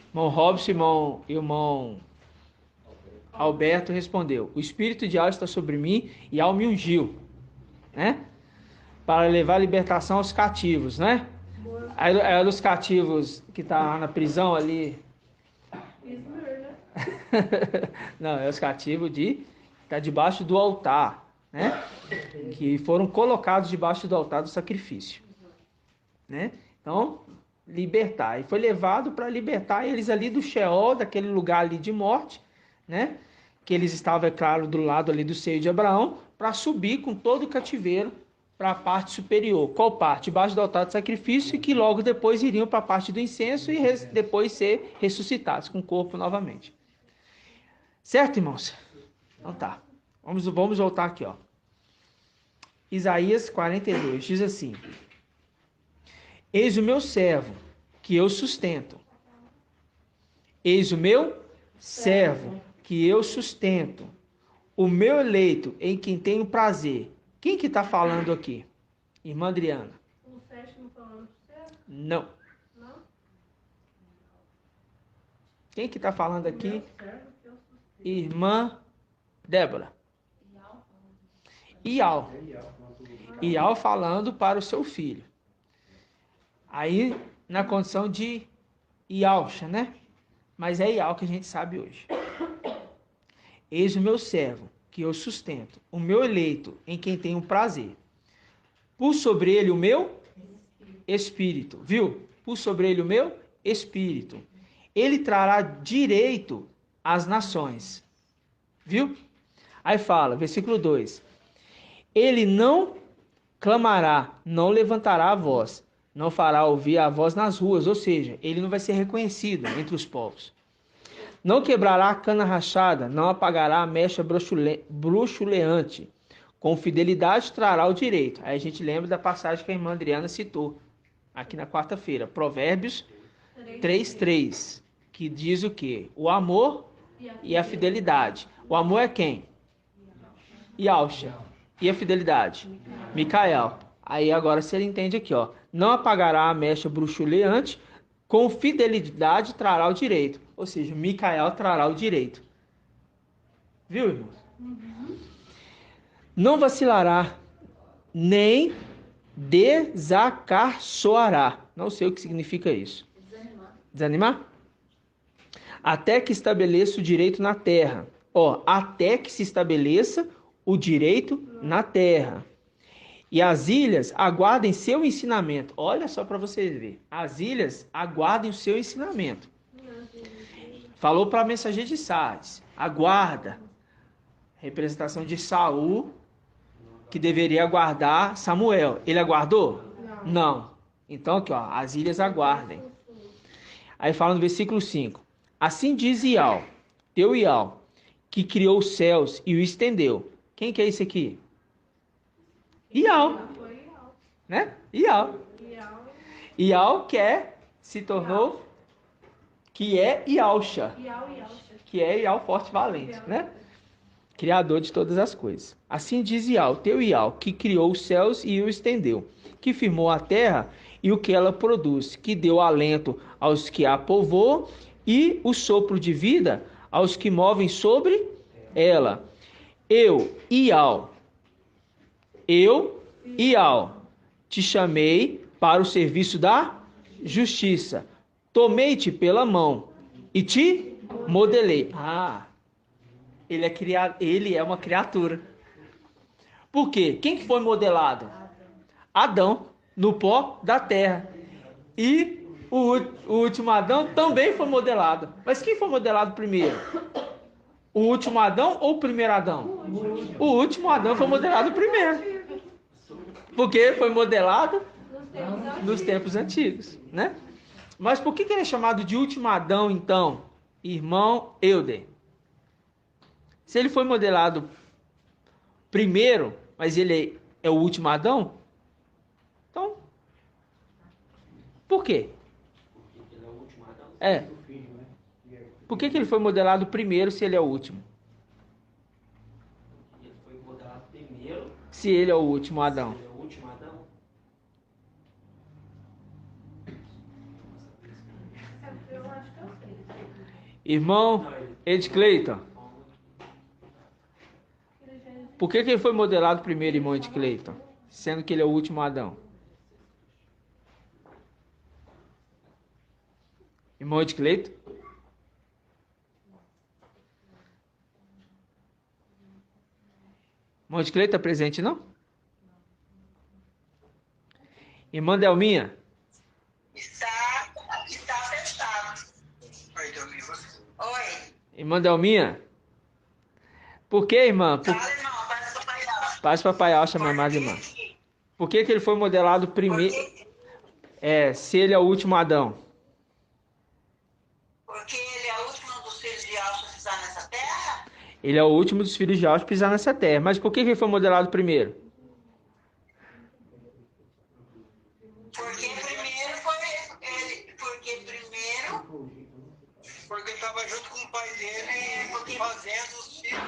Irmão Robson e irmão Alberto respondeu: o Espírito de Yahweh está sobre mim e ao me ungiu, né? Para levar a libertação aos cativos, né? Aí dos cativos que tá lá na prisão ali. Não, é os cativos tá debaixo do altar, né? Que foram colocados debaixo do altar do sacrifício, né? Então, libertar. E foi levado para libertar eles ali do Sheol, daquele lugar ali de morte, né? Que eles estavam, é claro, do lado ali do seio de Abraão, para subir com todo o cativeiro para a parte superior. Qual parte? Debaixo do altar de sacrifício, que logo depois iriam para a parte do incenso e depois ser ressuscitados com o corpo novamente. Certo, irmãos? Então tá. Vamos voltar aqui, ó. Isaías 42 diz assim: eis o meu servo, que eu sustento. Eis o meu servo, que eu sustento. O meu eleito, em quem tenho prazer. Quem que está falando aqui? Irmã Adriana. O sétimo falando certo? Não. Não? Quem que está falando aqui? Irmã Débora. Ial. Ial falando para o seu filho. Aí, na condição de Ialcha, né? Mas é Ial que a gente sabe hoje. Eis o meu servo, que eu sustento, o meu eleito, em quem tenho prazer. Pus sobre ele o meu espírito, viu? Pus sobre ele o meu espírito. Ele trará direito às nações, viu? Aí fala, versículo 2. Ele não clamará, não levantará a voz, não fará ouvir a voz nas ruas, ou seja, ele não vai ser reconhecido entre os povos. Não quebrará a cana rachada, não apagará a mecha bruxuleante. Com fidelidade trará o direito. Aí a gente lembra da passagem que a irmã Adriana citou aqui na quarta-feira. Provérbios 3:3, que diz o quê? O amor e a fidelidade. O amor é quem? Ialcha. E a fidelidade? Micael. Aí agora você entende aqui, ó. Não apagará a mecha bruxuleante, com fidelidade trará o direito. Ou seja, Micael trará o direito. Viu, irmãos? Não vacilará, nem desacarçoará. Não sei o que significa isso. Desanimar? Até que estabeleça o direito na terra. Ó, até que se estabeleça o direito na terra. E as ilhas aguardem seu ensinamento. Olha só para vocês verem. As ilhas aguardem o seu ensinamento. Falou para a mensageira de Sardes. Aguarda. Representação de Saul, que deveria aguardar Samuel. Ele aguardou? Não. Então aqui, ó, as ilhas aguardem. Aí fala no versículo 5. Assim diz Ial, teu Ial, que criou os céus e o estendeu. Quem que é esse aqui? Ial. Né? Ial. Ial se tornou, que é Ialcha. Que é Ial forte e valente, né? Criador de todas as coisas. Assim diz Ial, teu Ial, que criou os céus e o estendeu, que firmou a terra e o que ela produz, que deu alento aos que a povoam e o sopro de vida aos que movem sobre ela. Eu, Ial, te chamei para o serviço da justiça. Tomei-te pela mão e te modelei. Ele é uma criatura. Por quê? Quem que foi modelado? Adão, no pó da terra. E o último Adão também foi modelado. Mas quem foi modelado primeiro? O último Adão ou o primeiro Adão? O último Adão foi modelado primeiro. Porque foi modelado nos tempos antigos, né? Mas por que ele é chamado de último Adão, então, irmão Euder? Se ele foi modelado primeiro, mas ele é o último Adão, então, por quê? É. Por que ele foi modelado primeiro se ele é o último? Ele foi modelado primeiro. Se ele é o último Adão. Se ele é o último Adão. Eu acho que eu sei. Irmão Ed Clayton. Por que ele foi modelado primeiro, irmão Ed Clayton? Sendo que ele é o último Adão. Irmão Ed Clayton? Irmão Ed Clayton está presente, não? Irmã Delminha? Está fechado. Oi, Delminha. Oi. Irmã Delminha? Por que, irmã? Fala, irmão. Paz do Papai Alcha. Paz Papai Alcha, minha amada irmã. Por que ele foi modelado primeiro? Se ele é o último Adão. Porque ele é o último dos filhos de Alcha a pisar nessa terra? Ele é o último dos filhos de Alcha a pisar nessa terra. Mas por que ele foi modelado primeiro? Porque primeiro foi ele. Porque estava junto com o pai dele fazendo os filhos.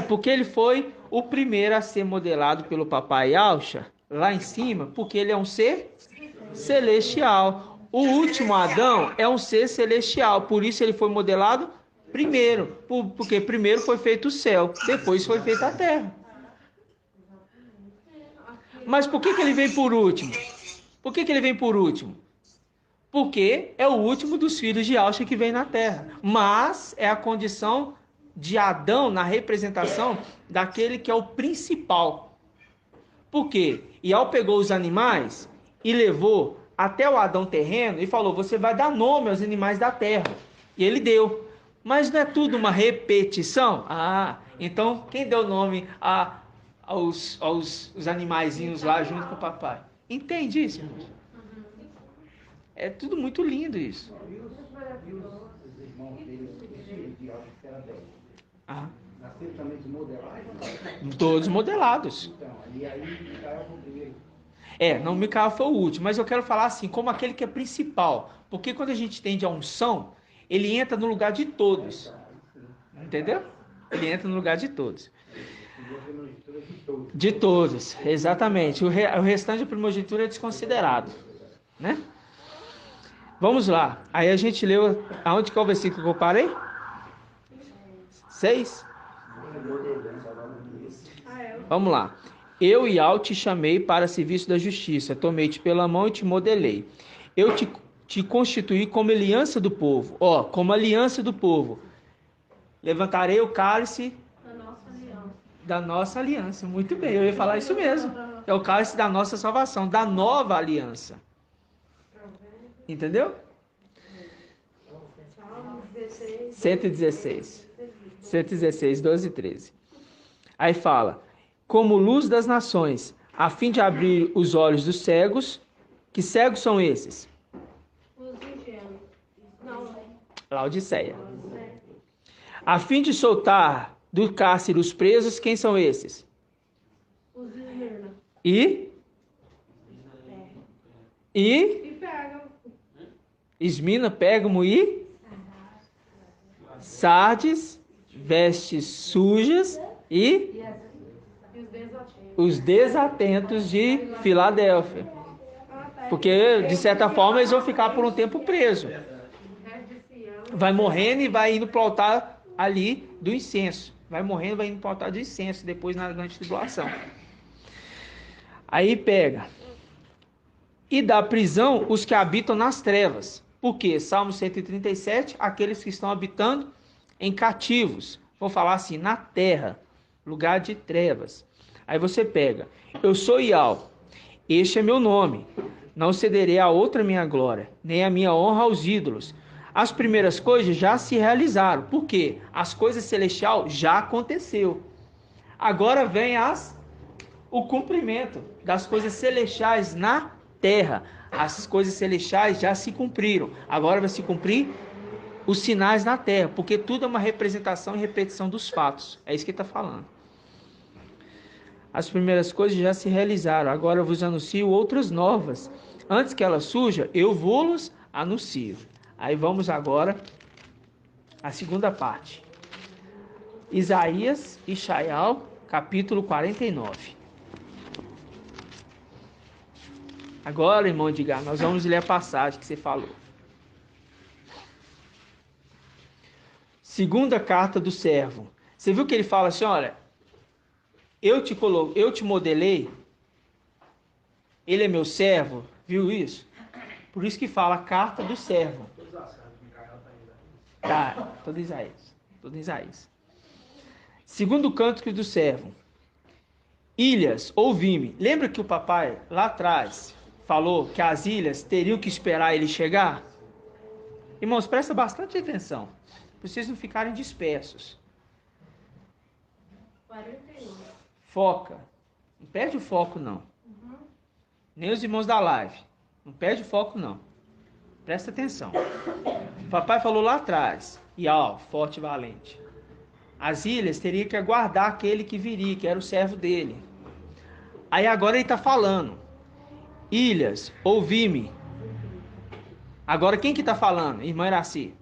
Porque ele foi o primeiro a ser modelado pelo Papai Alcha lá em cima, porque ele é um ser celestial. O último Adão é um ser celestial, por isso ele foi modelado primeiro, porque primeiro foi feito o céu, depois foi feita a terra. Mas por que ele vem por último? Por que ele vem por último? Porque é o último dos filhos de Alcha que vem na terra. Mas é a condição de Adão na representação daquele que é o principal. Por quê? Iau pegou os animais e levou até o Adão terreno e falou: você vai dar nome aos animais da terra. E ele deu. Mas não é tudo uma repetição? Então quem deu nome aos animaizinhos lá junto com o papai? Entende isso, irmãos? É tudo muito lindo isso. Os irmãos dele, os filhos de Alcha, que era 10. Nasceram também de modelados? Todos modelados. Então, e aí Micael foi o primeiro. Não, Micael foi o último, mas eu quero falar assim, como aquele que é principal. Porque quando a gente tende a unção, ele entra no lugar de todos. Entendeu? Ele entra no lugar de todos. De todos, exatamente. O restante da primogenitura é desconsiderado. Né? Vamos lá. Aí a gente leu... Aonde que é o versículo que eu parei? 6? Vamos lá. Eu, Iau, te chamei para serviço da justiça. Tomei-te pela mão e te modelei. Eu te constituí como aliança do povo. Como aliança do povo. Levantarei o cálice da nossa aliança. Muito bem, eu ia falar isso mesmo. É o cálice da nossa salvação, da nova aliança. Entendeu? 116. 116, 12 e 13. Aí fala: como luz das nações, a fim de abrir os olhos dos cegos. Que cegos são esses? Os ingênuos. Não. Laodiceia. A fim de soltar do cárcere os presos, quem são esses? Os Esmirna. E Pérgamo. Esmina, Pérgamo e Sardes, vestes sujas e os desatentos de Filadélfia. Porque, de certa forma, eles vão ficar por um tempo presos. Vai morrendo e vai indo para o altar ali do incenso. Vai morrendo e vai indo para o altar do incenso, depois na grande tribulação. Aí pega. E dá prisão os que habitam nas trevas. Por quê? Salmo 137, aqueles que estão habitando em cativos. Vou falar assim, na terra, lugar de trevas. Aí você pega. Eu sou Iau, este é meu nome. Não cederei a outra minha glória, nem a minha honra aos ídolos. As primeiras coisas já se realizaram. Por quê? As coisas celestiais já aconteceu. Agora vem o cumprimento das coisas celestiais na terra. As coisas celestiais já se cumpriram. Agora vai se cumprir os sinais na terra, porque tudo é uma representação e repetição dos fatos. É isso que ele está falando. As primeiras coisas já se realizaram. Agora eu vos anuncio outras novas. Antes que elas surjam, eu vos anuncio. Aí vamos agora à segunda parte. Isaías e Shaial, capítulo 49. Agora, irmão Edgar, nós vamos ler a passagem que você falou. Segunda carta do servo. Você viu que ele fala assim, olha, eu te modelei, ele é meu servo, viu isso? Por isso que fala carta do servo. Tá, todo Isaías. Segundo cântico do servo. Ilhas, ouvi-me. Lembra que o papai lá atrás falou que as ilhas teriam que esperar ele chegar? Irmãos, presta bastante atenção, para vocês não ficarem dispersos. 41. Foca. Não perde o foco, não. Nem os irmãos da live. Não perde o foco, não. Presta atenção. O papai falou lá atrás. E forte e valente. As ilhas teriam que aguardar aquele que viria, que era o servo dele. Aí agora ele está falando. Ilhas, ouvi-me. Agora quem que está falando? Irmã Iraci.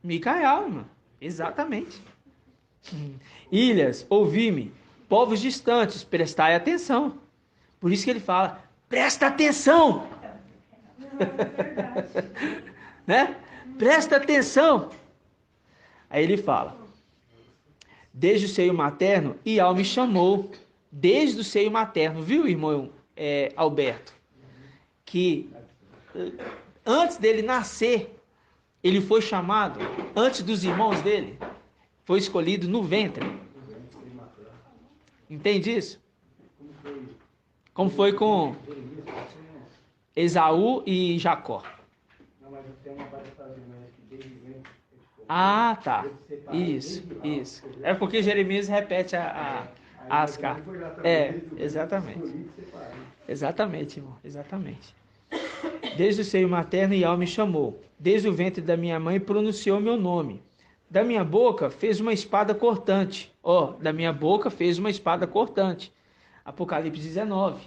Micael, irmã. Exatamente. Ilhas, ouvi-me. Povos distantes, prestai atenção. Por isso que ele fala, presta atenção. Né? Presta atenção. Aí ele fala, desde o seio materno, Ial me chamou. Desde o seio materno. Viu, irmão Alberto? Que antes dele nascer, ele foi chamado, antes dos irmãos dele, foi escolhido no ventre. Entende isso? Como foi com Esaú e Jacó. Ah, tá. Isso. É porque Jeremias repete as cartas. Exatamente. Exatamente, irmão. Exatamente. Desde o seio materno, Ial me chamou. Desde o ventre da minha mãe, pronunciou meu nome. Da minha boca, fez uma espada cortante. Da minha boca, fez uma espada cortante. Apocalipse 19.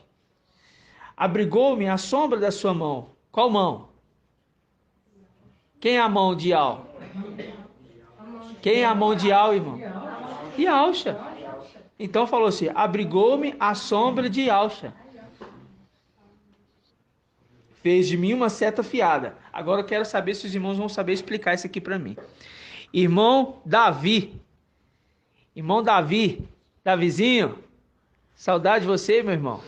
Abrigou-me à sombra da sua mão. Qual mão? Quem é a mão de Ial? Quem é a mão de Ial, irmão? Ialcha. Então falou assim, abrigou-me à sombra de Ialcha. Fez de mim uma seta afiada. Agora eu quero saber se os irmãos vão saber explicar isso aqui para mim. Irmão Davi. Davizinho. Saudade de você, meu irmão.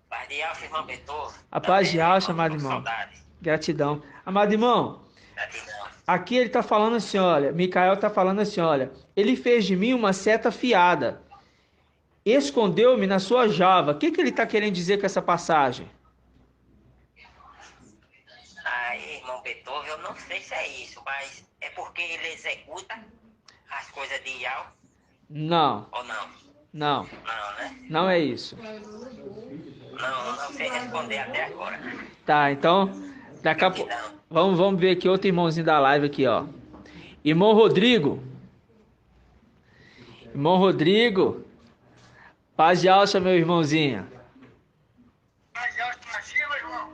Paz de Alça, irmão Beethoven. A paz de Alça, amado irmão. Saudade. Gratidão. Amado irmão. Gratidão. Aqui ele está falando assim, olha. Micael está falando assim, olha. Ele fez de mim uma seta afiada. Escondeu-me na sua java. O que ele está querendo dizer com essa passagem? Aí, irmão Beethoven, eu não sei se é isso, mas é porque ele executa as coisas de Ial? Não. Ou não? Não. Não, né? Não é isso. Não sei responder até agora. Tá, então, daqui a pouco. Vamos ver aqui outro irmãozinho da live aqui, ó. Irmão Rodrigo. Paz de alça, meu irmãozinho. Paz de alça, meu irmão.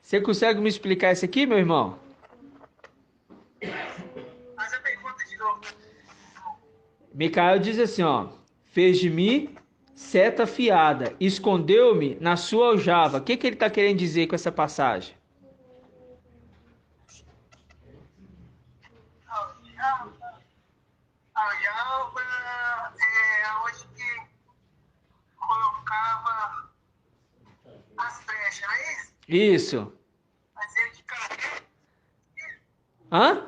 Você consegue me explicar isso aqui, meu irmão? Faz a pergunta de novo. Micael diz assim, ó. Fez de mim seta afiada, escondeu-me na sua aljava. O que ele está querendo dizer com essa passagem? Aljava é onde que colocava as flechas, não é isso? Isso. Mas ele que carrega. Hã?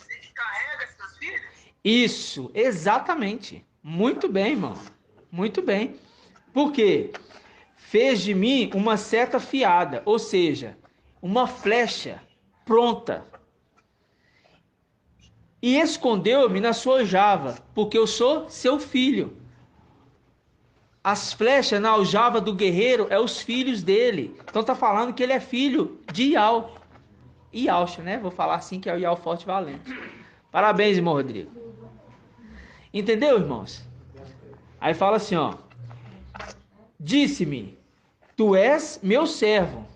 Ele que carrega seus filhos? Isso, exatamente. Muito bem, irmão. Muito bem. Por quê? fez de mim uma seta afiada, ou seja, uma flecha pronta. E escondeu-me na sua aljava, porque eu sou seu filho. As flechas na aljava do guerreiro é os filhos dele. Então tá falando que ele é filho de Ial. Ialcha, né? Vou falar assim que é o Ial forte e valente. Parabéns, irmão Rodrigo. Entendeu, irmãos? Aí fala assim, ó. Disse-me, tu és meu servo.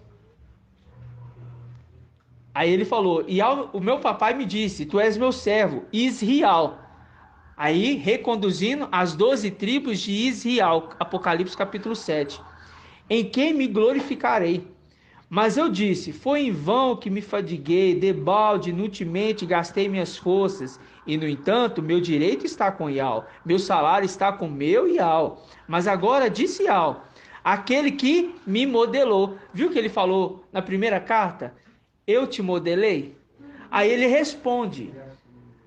Aí ele falou, o meu papai me disse, tu és meu servo, Israel. Aí, reconduzindo as 12 tribos de Israel, Apocalipse capítulo 7. Em quem me glorificarei? Mas eu disse, foi em vão que me fadiguei, debalde, inutilmente gastei minhas forças. E, no entanto, meu direito está com Ial, meu salário está com meu Ial. Mas agora disse Ial, aquele que me modelou. Viu que ele falou na primeira carta? Eu te modelei? Aí ele responde.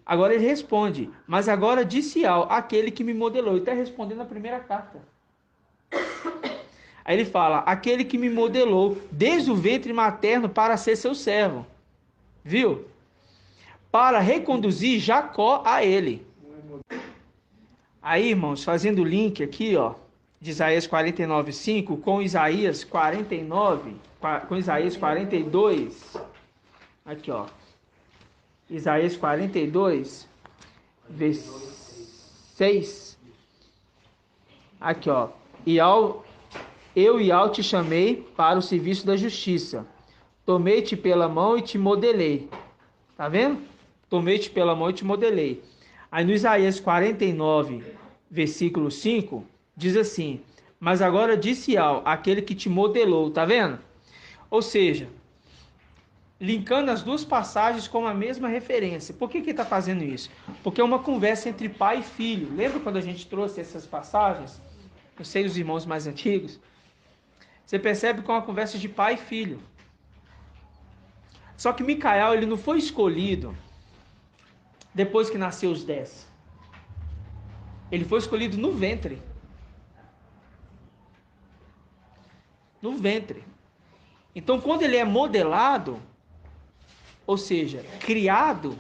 Agora ele responde. Mas agora disse Ial, aquele que me modelou. Ele está respondendo a primeira carta. Aí ele fala, aquele que me modelou desde o ventre materno para ser seu servo. Viu? Para reconduzir Jacó a ele. Aí, irmãos, fazendo o link aqui, ó, de Isaías 49:5 com Isaías 49, com Isaías 42. Aqui, ó. Isaías 42, versículo 6. Aqui, ó. Eu, Ial, te chamei para o serviço da justiça. Tomei-te pela mão e te modelei. Tá vendo? Tomei-te pela mão e te modelei. Aí no Isaías 49, versículo 5, diz assim, mas agora disse Ial, aquele que te modelou. Tá vendo? Ou seja, linkando as duas passagens com a mesma referência. Por que ele está fazendo isso? Porque é uma conversa entre pai e filho. Lembra quando a gente trouxe essas passagens? Não sei os irmãos mais antigos. Você percebe que é uma conversa de pai e filho. Só que Micael, ele não foi escolhido depois que nasceu os 10. Ele foi escolhido no ventre. No ventre. Então, quando ele é modelado, ou seja, criado,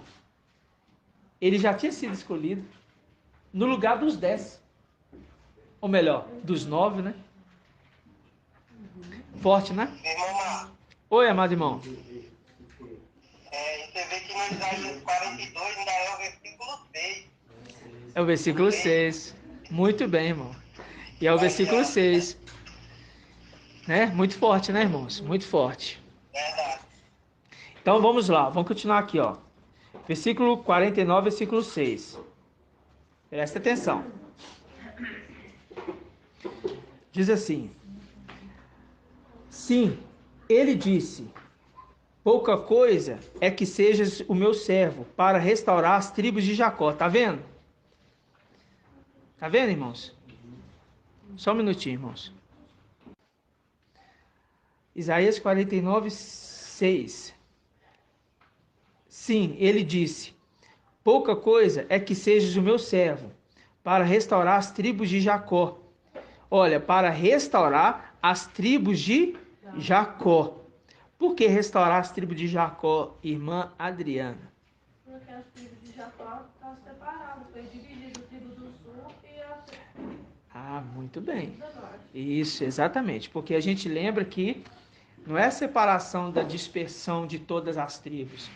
ele já tinha sido escolhido no lugar dos 10. Ou melhor, dos 9, né? Forte, né? Irmão, Oi, amado irmão. você vê que no Isaías 42 ainda é o versículo 6. É o versículo 6. Muito bem, irmão. E é o versículo 6. Né? Muito forte, né, irmãos? Muito forte. Verdade. Então vamos lá, vamos continuar aqui, ó. Versículo 49, versículo 6. Presta atenção. Diz assim: sim, ele disse, pouca coisa é que sejas o meu servo para restaurar as tribos de Jacó. Tá vendo? Tá vendo, irmãos? Só um minutinho, irmãos. Isaías 49, 6. Sim, ele disse, pouca coisa é que sejas o meu servo para restaurar as tribos de Jacó. Olha, para restaurar as tribos de Jacó. Por que restaurar as tribos de Jacó, irmã Adriana? Porque as tribos de Jacó estão separadas, foi dividido a tribo do sul e a tribo Muito bem. do norte. Isso, exatamente. Porque a gente lembra que não é a separação da dispersão de todas as tribos.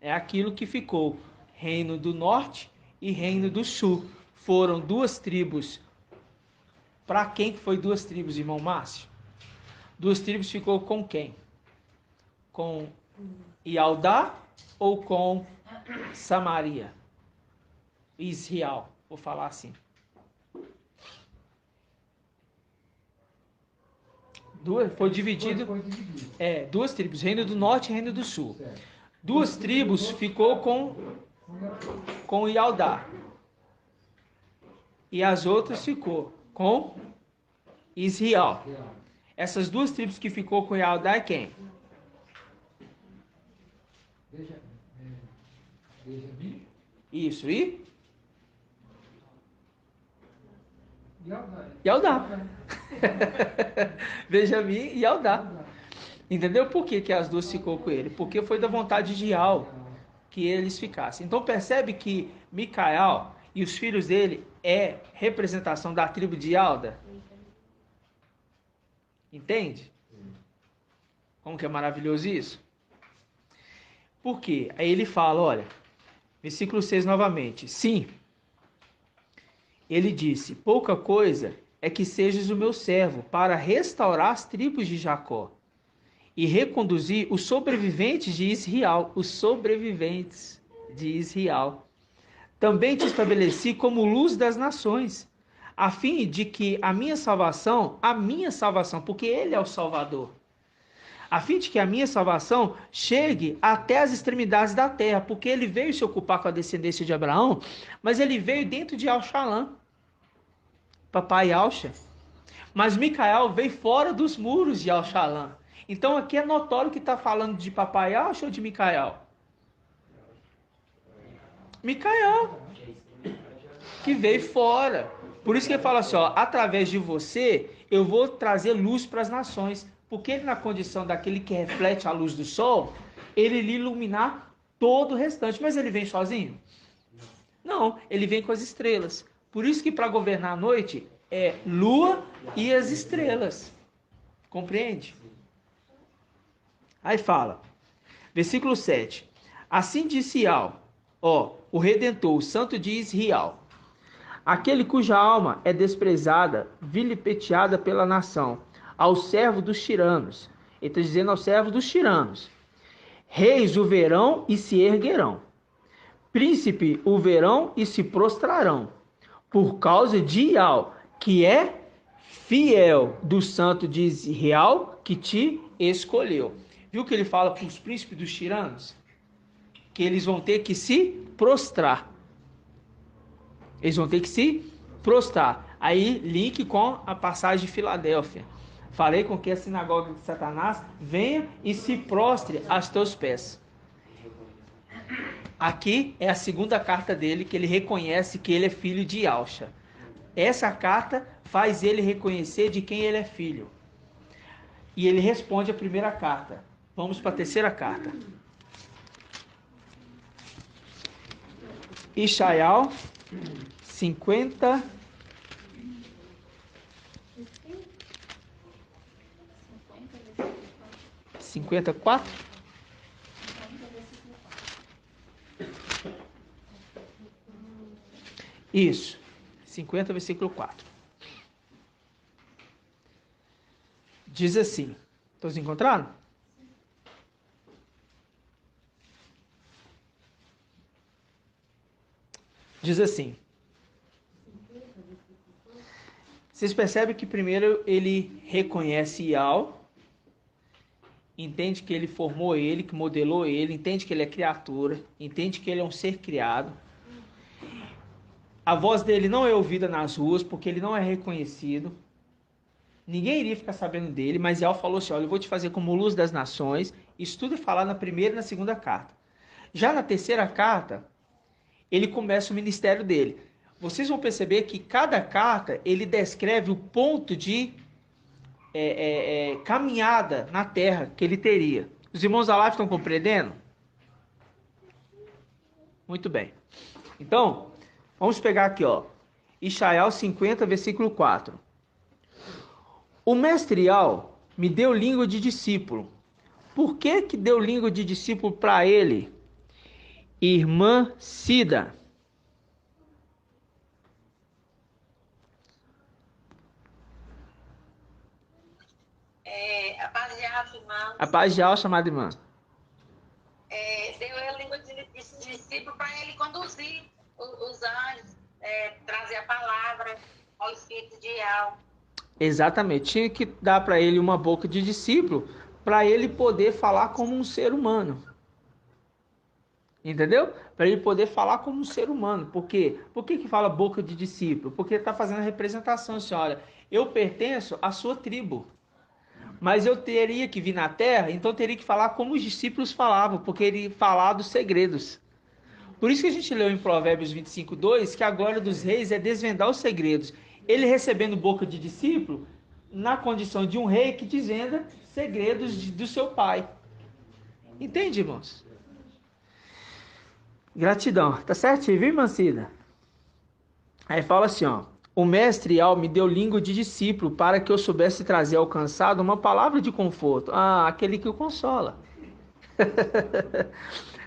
É aquilo que ficou. Reino do norte e reino do sul. Foram duas tribos. Para quem foi duas tribos, irmão Márcio? Duas tribos ficou com quem? Com Ialdá ou com Samaria? Israel, vou falar assim. Foi dividido. Duas tribos, reino do norte e reino do sul. Duas tribos ficou com Ialdá. E as outras ficou com Israel. Essas duas tribos que ficou com Ialdá é quem? Isso, e? Ialdá. Benjamim e Eldá. Entendeu por que as duas ficou com ele? Porque foi da vontade de Al que eles ficassem. Então percebe que Micael e os filhos dele é representação da tribo de Alda? Entende? Como que é maravilhoso isso? Por quê? Aí ele fala, olha, versículo 6 novamente. Sim, ele disse, pouca coisa é que sejas o meu servo para restaurar as tribos de Jacó e reconduzir os sobreviventes de Israel, os sobreviventes de Israel. Também te estabeleci como luz das nações, a fim de que a minha salvação, porque ele é o Salvador, a fim de que a minha salvação chegue até as extremidades da terra, porque ele veio se ocupar com a descendência de Abraão, mas ele veio dentro de Al-Shalom, papai Alcha. Mas Micael veio fora dos muros de Al-Shalom. Então aqui é notório que está falando de papai Alcha ou de Micael? Micael, que veio fora. Por isso que ele fala assim, ó, através de você eu vou trazer luz para as nações. Porque ele, na condição daquele que reflete a luz do sol, ele iria iluminar todo o restante. Mas ele vem sozinho? Não, ele vem com as estrelas. Por isso que para governar a noite é lua e as estrelas. Compreende? Aí fala, versículo 7. Assim disse Al, ó, o Redentor, o Santo de Israel, aquele cuja alma é desprezada, vilipendiada pela nação, aos servos dos tiranos. Ele está dizendo aos servos dos tiranos. Reis o verão e se erguerão. Príncipe o verão e se prostrarão. Por causa de Ial, que é fiel do Santo de Israel, que te escolheu. Viu que ele fala para os príncipes dos tiranos? Que eles vão ter que se prostrar. Eles vão ter que se prostrar. Aí, link com a passagem de Filadélfia. Falei com que a sinagoga de Satanás venha e se prostre aos teus pés. Aqui é a segunda carta dele, que ele reconhece que ele é filho de Alcha. Essa carta faz ele reconhecer de quem ele é filho. E ele responde a primeira carta. Vamos para a terceira carta. Ishaiah 50. 54. Isso. 50, versículo 4. Diz assim. Todos encontraram? Diz assim. Vocês percebem que primeiro ele reconhece Ial, entende que ele formou ele, que modelou ele, entende que ele é criatura, entende que ele é um ser criado. A voz dele não é ouvida nas ruas, porque ele não é reconhecido. Ninguém iria ficar sabendo dele, mas Ial falou assim, olha, eu vou te fazer como luz das nações. Isso tudo é falado na primeira e na segunda carta. Já na terceira carta, ele começa o ministério dele. Vocês vão perceber que cada carta, ele descreve o ponto de caminhada na terra que ele teria. Os irmãos da live estão compreendendo? Muito bem. Então, vamos pegar aqui, ó. Ishaiah 50, versículo 4. O mestre Ial me deu língua de discípulo. Por que deu língua de discípulo para ele? Irmã Cida. A paz de alto, irmão. A paz de alto, chamada irmã. Deu a língua de discípulo para ele conduzir os anjos, trazer a palavra ao espírito de Ial. Exatamente. Tinha que dar para ele uma boca de discípulo para ele poder falar como um ser humano. Entendeu? Para ele poder falar como um ser humano. Por quê? Por que fala boca de discípulo? Porque ele está fazendo a representação assim, olha, eu pertenço à sua tribo. Mas eu teria que vir na terra, então teria que falar como os discípulos falavam, porque ele falava dos segredos. Por isso que a gente leu em Provérbios 25:2, que a glória dos reis é desvendar os segredos. Ele recebendo boca de discípulo, na condição de um rei que desvenda segredos do seu pai. Entende, irmãos? Gratidão. Tá certo, viu, Mancida? Aí fala assim, ó. O mestre Ial me deu língua de discípulo para que eu soubesse trazer ao cansado uma palavra de conforto. Ah, aquele que o consola.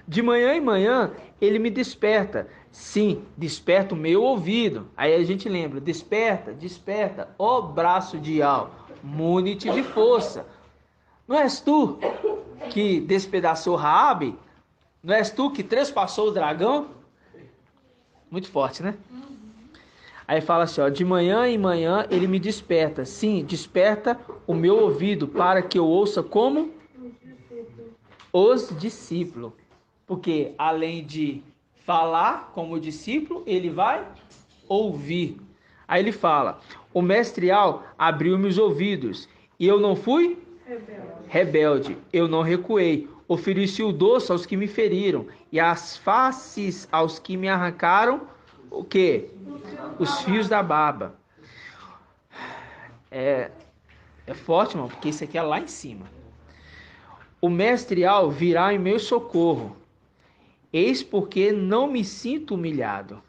De manhã em manhã, ele me desperta. Sim, desperta o meu ouvido. Aí a gente lembra, desperta, desperta, ó braço de Ial, mune-te de força. Não és tu que despedaçou Raabe? Não és tu que trespassou o dragão? Muito forte, né? Aí fala assim, ó, de manhã em manhã ele me desperta. Sim, desperta o meu ouvido para que eu ouça como os discípulos. Porque além de falar como discípulo, ele vai ouvir. Aí ele fala, o mestre Ial abriu-me os ouvidos e eu não fui rebelde. Eu não recuei. Ofereci o doce aos que me feriram e as faces aos que me arrancaram o quê? Os fios da barba. É forte, irmão, porque isso aqui é lá em cima. O mestre Ial virá em meu socorro. Eis porque não me sinto humilhado.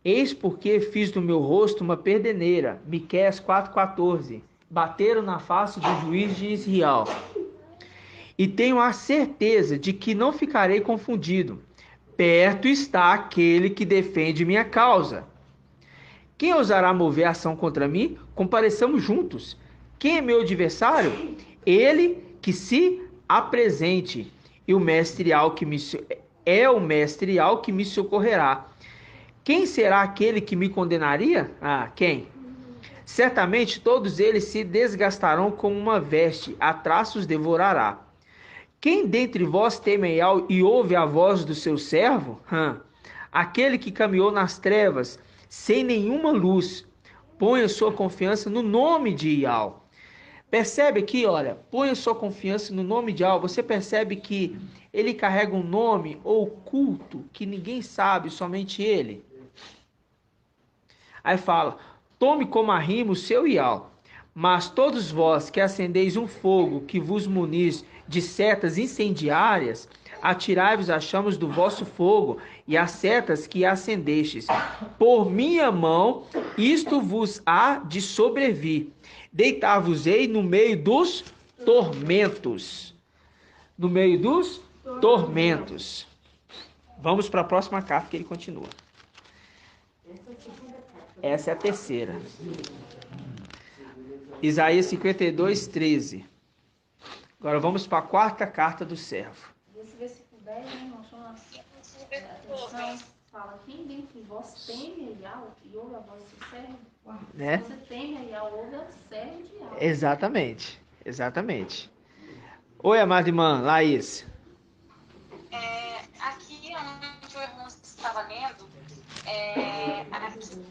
Eis porque fiz do meu rosto uma perdeneira. Miqueias 4,14. Bateram na face do juiz de Israel. E tenho a certeza de que não ficarei confundido. Perto está aquele que defende minha causa. Quem ousará mover ação contra mim? Compareçamos juntos. Quem é meu adversário? Ele que se apresente. E o mestre Ial que me socorrerá. Quem será aquele que me condenaria? Quem? Certamente todos eles se desgastarão como uma veste, a traços devorará. Quem dentre vós teme a Ial e ouve a voz do seu servo? Aquele que caminhou nas trevas, sem nenhuma luz, ponha sua confiança no nome de Ial. Percebe aqui, olha, ponha sua confiança no nome de Ial. Você percebe que ele carrega um nome oculto que ninguém sabe, somente ele. Aí fala, tome como arrimo o seu Ial, mas todos vós que acendeis um fogo que vos munis de setas incendiárias, atirai-vos as chamas do vosso fogo e as setas que acendestes. Por minha mão isto vos há de sobrevir. Deitar-vos-ei no meio dos tormentos. No meio dos tormentos. Vamos para a próxima carta que ele continua. Essa é a terceira. Isaías 52:13. Agora vamos para a quarta carta do servo. Esse versículo 10, né, irmão, chama atenção, fala, quem dentre vós teme a Ial e ouve a voz do seu servo? Né? Se você teme a Ial, ouve a servo de Ial. Exatamente, exatamente. Oi, amada irmã Laís. Aqui onde o irmão estava lendo, aqui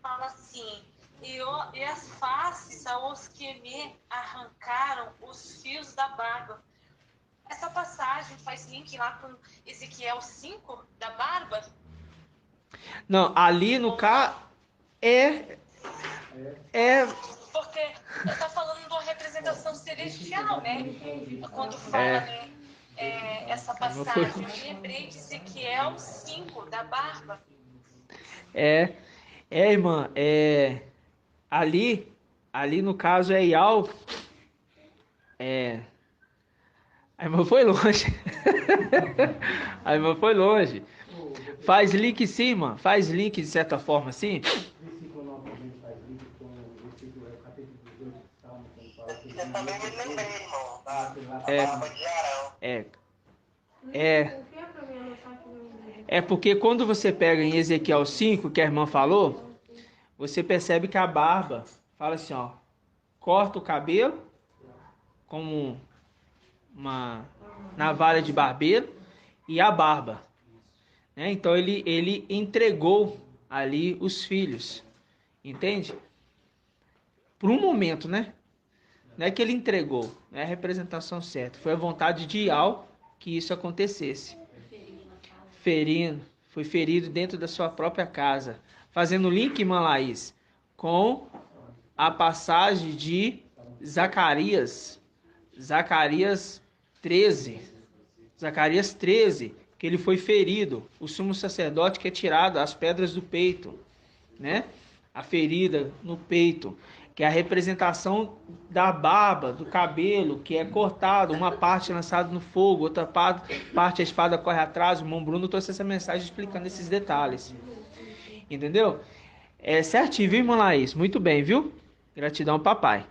fala assim, e as faces aos que me arrancaram os fios da barba. Essa passagem faz link lá com Ezequiel 5, da barba? Não, ali no caso Porque está falando de uma representação celestial, né? Quando fala, né? Essa passagem. Eu lembrei de Ezequiel 5, da barba. Irmã, ali no caso é Ial. A irmã foi longe. A irmã foi longe. Faz link sim, irmã. Faz link de certa forma, sim. Eu também me lembrei, irmão, da barba de Arão. É porque quando você pega em Ezequiel 5, que a irmã falou, você percebe que a barba, fala assim, ó, corta o cabelo como uma navalha de barbeiro e a barba. Né? Então ele entregou ali os filhos, entende? Por um momento, né? Não é que ele entregou, não é a representação certa. Foi a vontade de Ial que isso acontecesse. Foi ferido dentro da sua própria casa. Fazendo link, irmã Laís, com a passagem de Zacarias 13, que ele foi ferido, o sumo sacerdote que é tirado as pedras do peito, né? A ferida no peito, que é a representação da barba, do cabelo, que é cortado, uma parte lançada no fogo, outra parte a espada corre atrás. O irmão Bruno trouxe essa mensagem explicando esses detalhes. Entendeu? É certinho, viu, irmã Laís? Muito bem, viu? Gratidão, papai.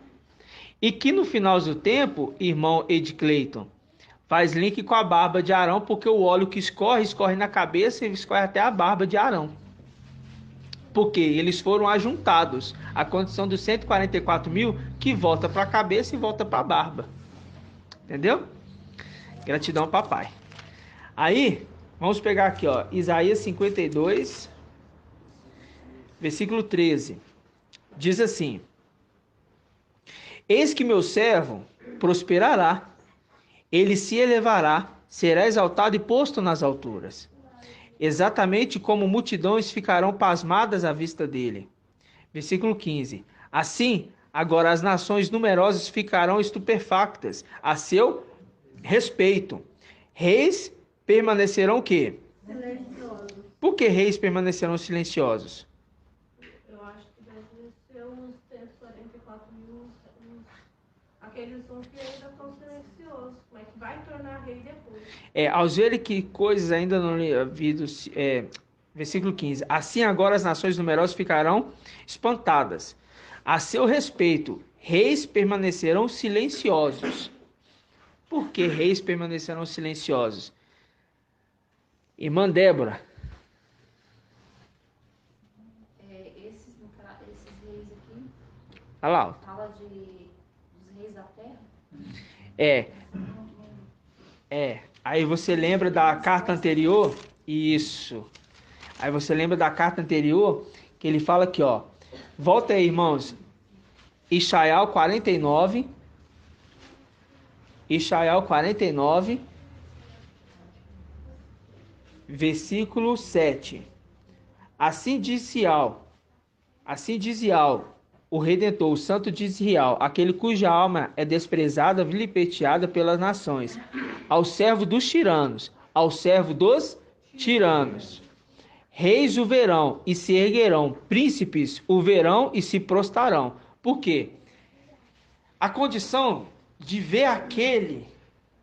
E que no final do tempo, irmão Ed Clayton, faz link com a barba de Arão, porque o óleo que escorre na cabeça e escorre até a barba de Arão. Porque eles foram ajuntados. A condição dos 144 mil que volta para a cabeça e volta para a barba. Entendeu? Gratidão, papai. Aí, vamos pegar aqui, ó, Isaías 52, versículo 13. Diz assim: Eis que meu servo prosperará, ele se elevará, será exaltado e posto nas alturas. Exatamente como multidões ficarão pasmadas à vista dele. Versículo 15. Assim, agora as nações numerosas ficarão estupefactas a seu respeito. Reis permanecerão o quê? Silenciosos. Por que reis permanecerão silenciosos? Eu acho que deve ser uns 144 mil. Aqueles uns que ainda estão silenciosos, mas que vai tornar rei depois. Aos verem que coisas ainda não lhe havido, versículo 15. Assim agora as nações numerosas ficarão espantadas. A seu respeito, reis permanecerão silenciosos. Por que reis permanecerão silenciosos? Irmã Débora. Esses reis aqui, Olha lá. fala dos reis da terra? Aí você lembra da carta anterior? Isso. Aí você lembra da carta anterior que ele fala aqui, ó. Volta aí, irmãos. Ishaial 49. Ishaial 49. Versículo 7. Assim diz Ial, o Redentor, o Santo de Israel, aquele cuja alma é desprezada, vilipendiada pelas nações, ao servo dos tiranos, Reis o verão e se erguerão, príncipes o verão e se prostrarão. Por quê? A condição de ver aquele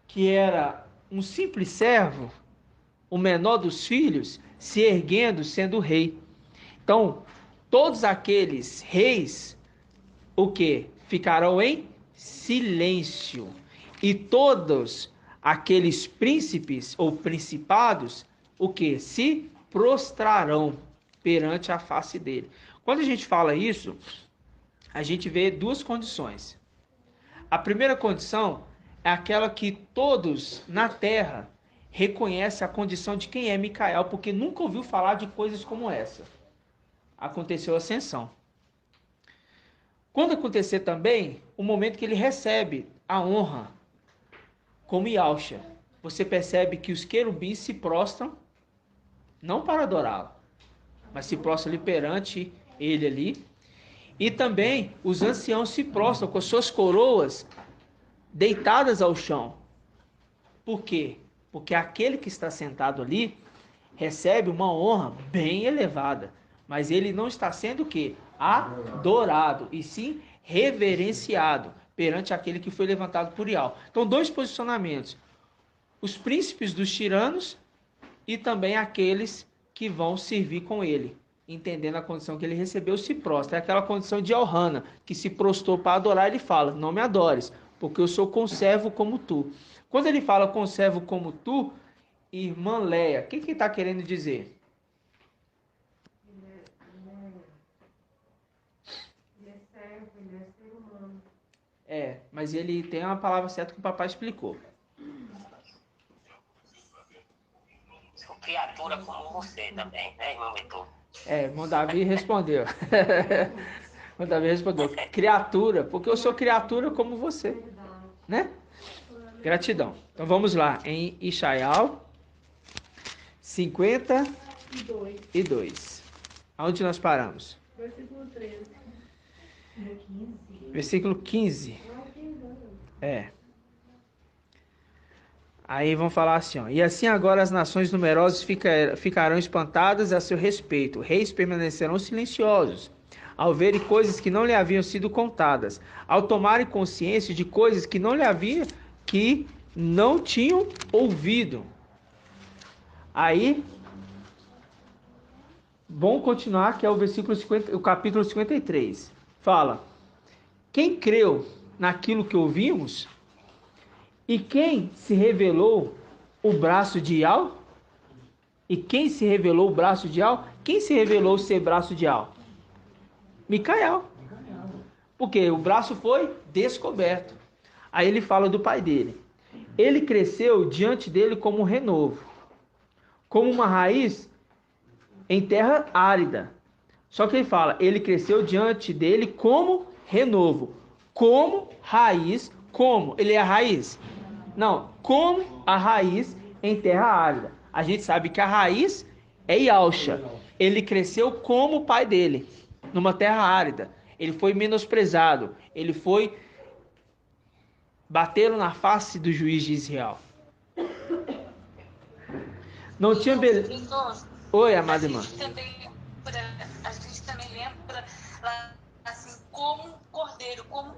que era um simples servo, o menor dos filhos, se erguendo, sendo rei. Então, todos aqueles reis, o que? Ficarão em silêncio. E todos aqueles príncipes ou principados, o que? Se prostrarão perante a face dele. Quando a gente fala isso, a gente vê duas condições. A primeira condição é aquela que todos na terra reconhecem a condição de quem é Micael, porque nunca ouviu falar de coisas como essa. Aconteceu a ascensão. Quando acontecer também, o momento que ele recebe a honra como Yahshua, você percebe que os querubins se prostram, não para adorá-lo, mas se prostram ali perante ele ali. E também os anciãos se prostram com as suas coroas deitadas ao chão. Por quê? Porque aquele que está sentado ali recebe uma honra bem elevada, mas ele não está sendo o quê? Adorado, e sim reverenciado perante aquele que foi levantado por Ial. Então, dois posicionamentos: os príncipes dos tiranos e também aqueles que vão servir com ele, entendendo a condição que ele recebeu, se prostra. É aquela condição de Elhana, que se prostrou para adorar. Ele fala: não me adores, porque eu sou conservo como tu. Quando ele fala conservo como tu, irmã Leia, o que ele está querendo dizer? Ele é servo, ele é ser humano. Mas ele tem uma palavra certa que o papai explicou. Sou criatura como você também, né, irmão Vitor? Irmão Davi respondeu. Irmão Davi respondeu: criatura, porque eu sou criatura como você. Né? Gratidão. Então vamos lá, em Ishaial 52. Aonde nós paramos? Versículo 13. Versículo 15. Aí vão falar assim, ó. E assim agora as nações numerosas ficarão espantadas a seu respeito. Reis permanecerão silenciosos, ao verem coisas que não lhe haviam sido contadas, ao tomarem consciência de coisas que não tinham ouvido. Aí, vamos continuar, que é o versículo 50, o capítulo 53. Fala: quem creu naquilo que ouvimos? E quem se revelou o braço de Iau? E quem se revelou o braço de Iau? Quem se revelou ser braço de Iau? Micael. Porque o braço foi descoberto. Aí ele fala do pai dele. Ele cresceu diante dele como um renovo, como uma raiz em terra árida. Só que ele fala, ele cresceu diante dele como renovo, como raiz, como? Ele é a raiz? Não, como a raiz em terra árida. A gente sabe que a raiz é Yausha. Ele cresceu como o pai dele, numa terra árida. Ele foi menosprezado. Ele foi... Bateram na face do juiz de Israel. Não tinha beleza... Oi, amada irmã. A gente também lembra, assim, como cordeiro, como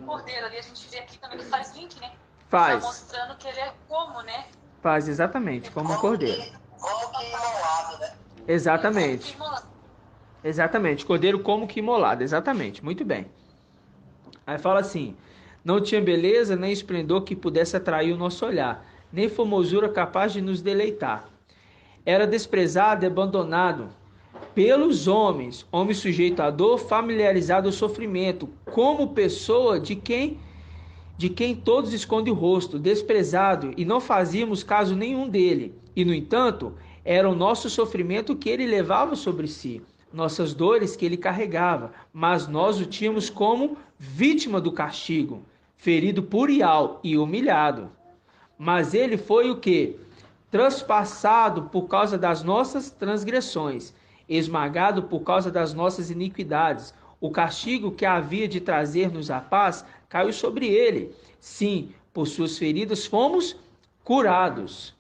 cordeiro. Ali a gente vê aqui também que faz link, né? Faz. Tá mostrando que ele é como, né? Faz, exatamente, como um cordeiro. Como que imolado, né? Exatamente. Exatamente, cordeiro como que imolado, exatamente, muito bem. Aí fala assim, não tinha beleza nem esplendor que pudesse atrair o nosso olhar, nem formosura capaz de nos deleitar. Era desprezado e abandonado pelos homens, homem sujeito à dor, familiarizado ao sofrimento, como pessoa de quem todos escondem o rosto, desprezado, e não fazíamos caso nenhum dele. E, no entanto, era o nosso sofrimento que ele levava sobre si, nossas dores que ele carregava, mas nós o tínhamos como vítima do castigo, ferido por Iau e humilhado. Mas ele foi o quê? Transpassado por causa das nossas transgressões, esmagado por causa das nossas iniquidades. O castigo que havia de trazer-nos a paz caiu sobre ele. Sim, por suas feridas fomos curados.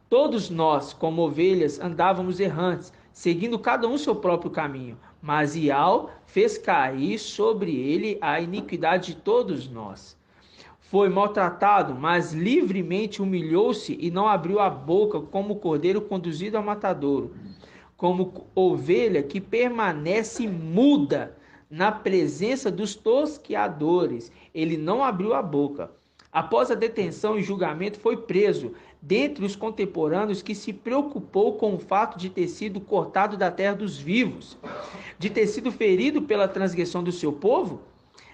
Todos nós, como ovelhas, andávamos errantes, seguindo cada um seu próprio caminho. Mas Iau fez cair sobre ele a iniquidade de todos nós. Foi maltratado, mas livremente humilhou-se e não abriu a boca, como cordeiro conduzido ao matadouro, como ovelha que permanece muda na presença dos tosqueadores. Ele não abriu a boca. Após a detenção e julgamento, foi preso. Dentre os contemporâneos que se preocupou com o fato de ter sido cortado da terra dos vivos, de ter sido ferido pela transgressão do seu povo,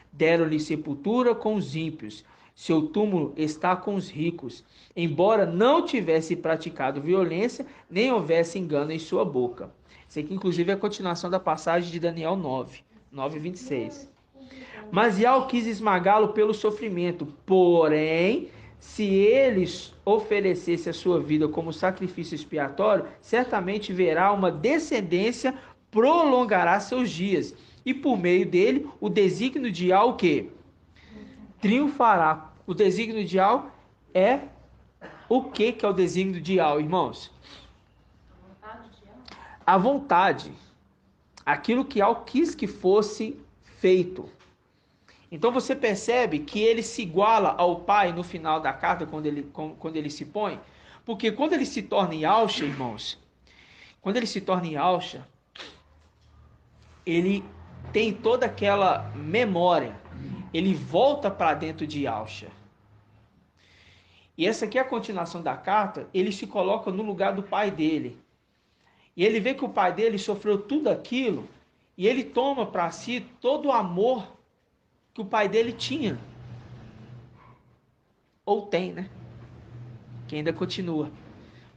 deram-lhe sepultura com os ímpios. Seu túmulo está com os ricos, embora não tivesse praticado violência, nem houvesse engano em sua boca. Isso aqui, inclusive, é a continuação da passagem de Daniel 9:26. Mas Iau quis esmagá-lo pelo sofrimento, porém, se ele oferecesse a sua vida como sacrifício expiatório, certamente verá uma descendência, prolongará seus dias, e por meio dele, o desígnio de Iau, o quê? Triunfará. O desígnio de Iau é o que é o desígnio de Iau, irmãos? A vontade. Aquilo que Iau quis que fosse feito. Então você percebe que ele se iguala ao pai no final da carta, quando ele se põe. Porque quando ele se torna Yausha, irmãos, quando ele se torna Yausha, ele tem toda aquela memória. Ele volta para dentro de Yausha. E essa aqui é a continuação da carta. Ele se coloca no lugar do pai dele. E ele vê que o pai dele sofreu tudo aquilo. E ele toma para si todo o amor que o pai dele tinha. Ou tem, né? Que ainda continua.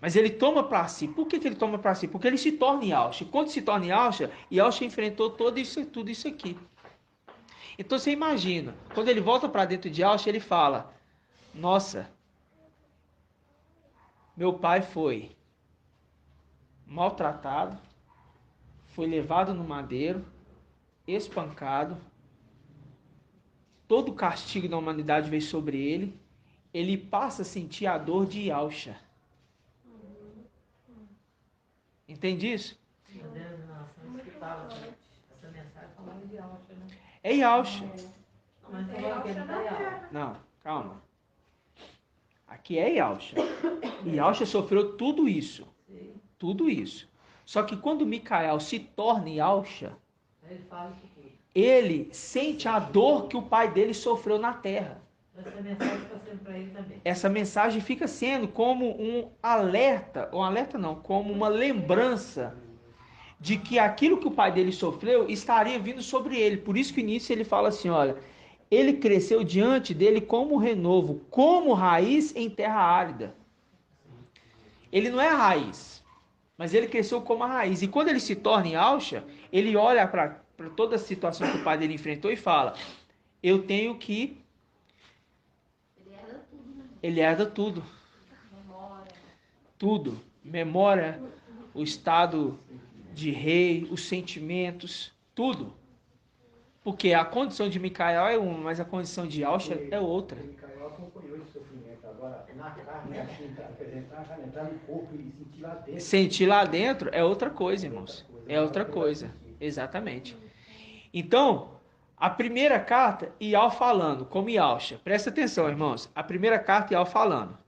Mas ele toma para si. Por que ele toma para si? Porque ele se torna Yausha. Quando se torna Yausha, Yausha enfrentou tudo isso aqui. Então você imagina, quando ele volta para dentro de Yausha, ele fala: nossa, meu pai foi maltratado, foi levado no madeiro, espancado, todo o castigo da humanidade veio sobre ele, ele passa a sentir a dor de Yahusha. Entende isso? É Yahusha. Não, calma. Aqui é Yahusha. Yahusha sofreu tudo isso. Tudo isso. Só que quando Micael se torna Yahusha, ele sente a dor que o pai dele sofreu na terra. Essa mensagem está sendo para ele também. Essa mensagem fica sendo como um alerta, como uma lembrança de que aquilo que o pai dele sofreu estaria vindo sobre ele. Por isso que no início ele fala assim, olha, ele cresceu diante dele como renovo, como raiz em terra árida. Ele não é a raiz, mas ele cresceu como a raiz. E quando ele se torna Yahusha, ele olha para toda a situação que o pai dele enfrentou e fala, eu tenho que... Ele herda tudo. Tudo. Memória, o estado de rei, os sentimentos, tudo. Porque a condição de Micael é uma, mas a condição de Yahusha é outra. Micael acompanhou esse sofrimento. Agora, na carne, assim, entrar no corpo e sentir lá dentro. Sentir lá dentro é outra coisa, irmãos. É outra coisa. Exatamente. Então, a primeira carta, Ial falando, como Yahusha. Presta atenção, irmãos. A primeira carta, Ial falando.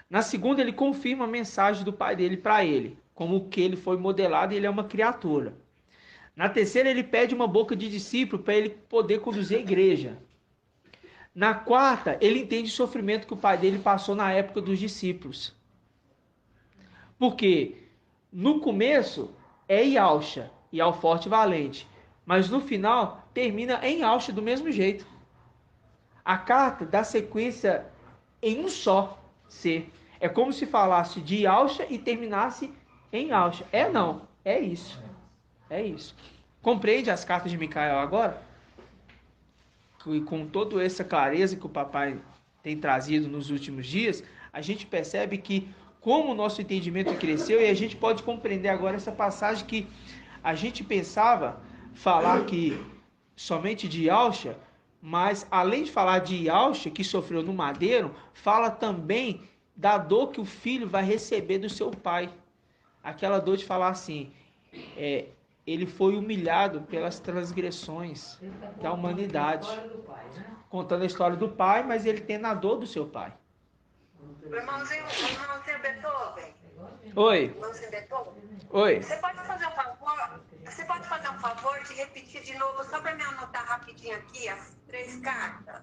Na segunda, ele confirma a mensagem do pai dele para ele, como que ele foi modelado e ele é uma criatura. Na terceira, ele pede uma boca de discípulo para ele poder conduzir a igreja. Na quarta, ele entende o sofrimento que o pai dele passou na época dos discípulos. Porque no começo é Yahusha, Ial forte e valente. Mas no final, termina em Yahusha do mesmo jeito. A carta dá sequência em um só ser. É como se falasse de Yahusha e terminasse em Yahusha. É não, é isso. É isso. Compreende as cartas de Micael agora? E com toda essa clareza que o papai tem trazido nos últimos dias, a gente percebe que como o nosso entendimento cresceu e a gente pode compreender agora essa passagem que a gente pensava falar que somente de Yahusha, mas além de falar de Yahusha, que sofreu no madeiro, fala também da dor que o filho vai receber do seu pai. Aquela dor de falar assim, ele foi humilhado pelas transgressões da humanidade. Contando a história do pai, mas ele tem a dor do seu pai. Irmãozinho Beethoven. Oi. Irmãozinho Beethoven. Oi. Você pode fazer um favor de repetir de novo, só para me anotar rapidinho aqui as 3 cartas?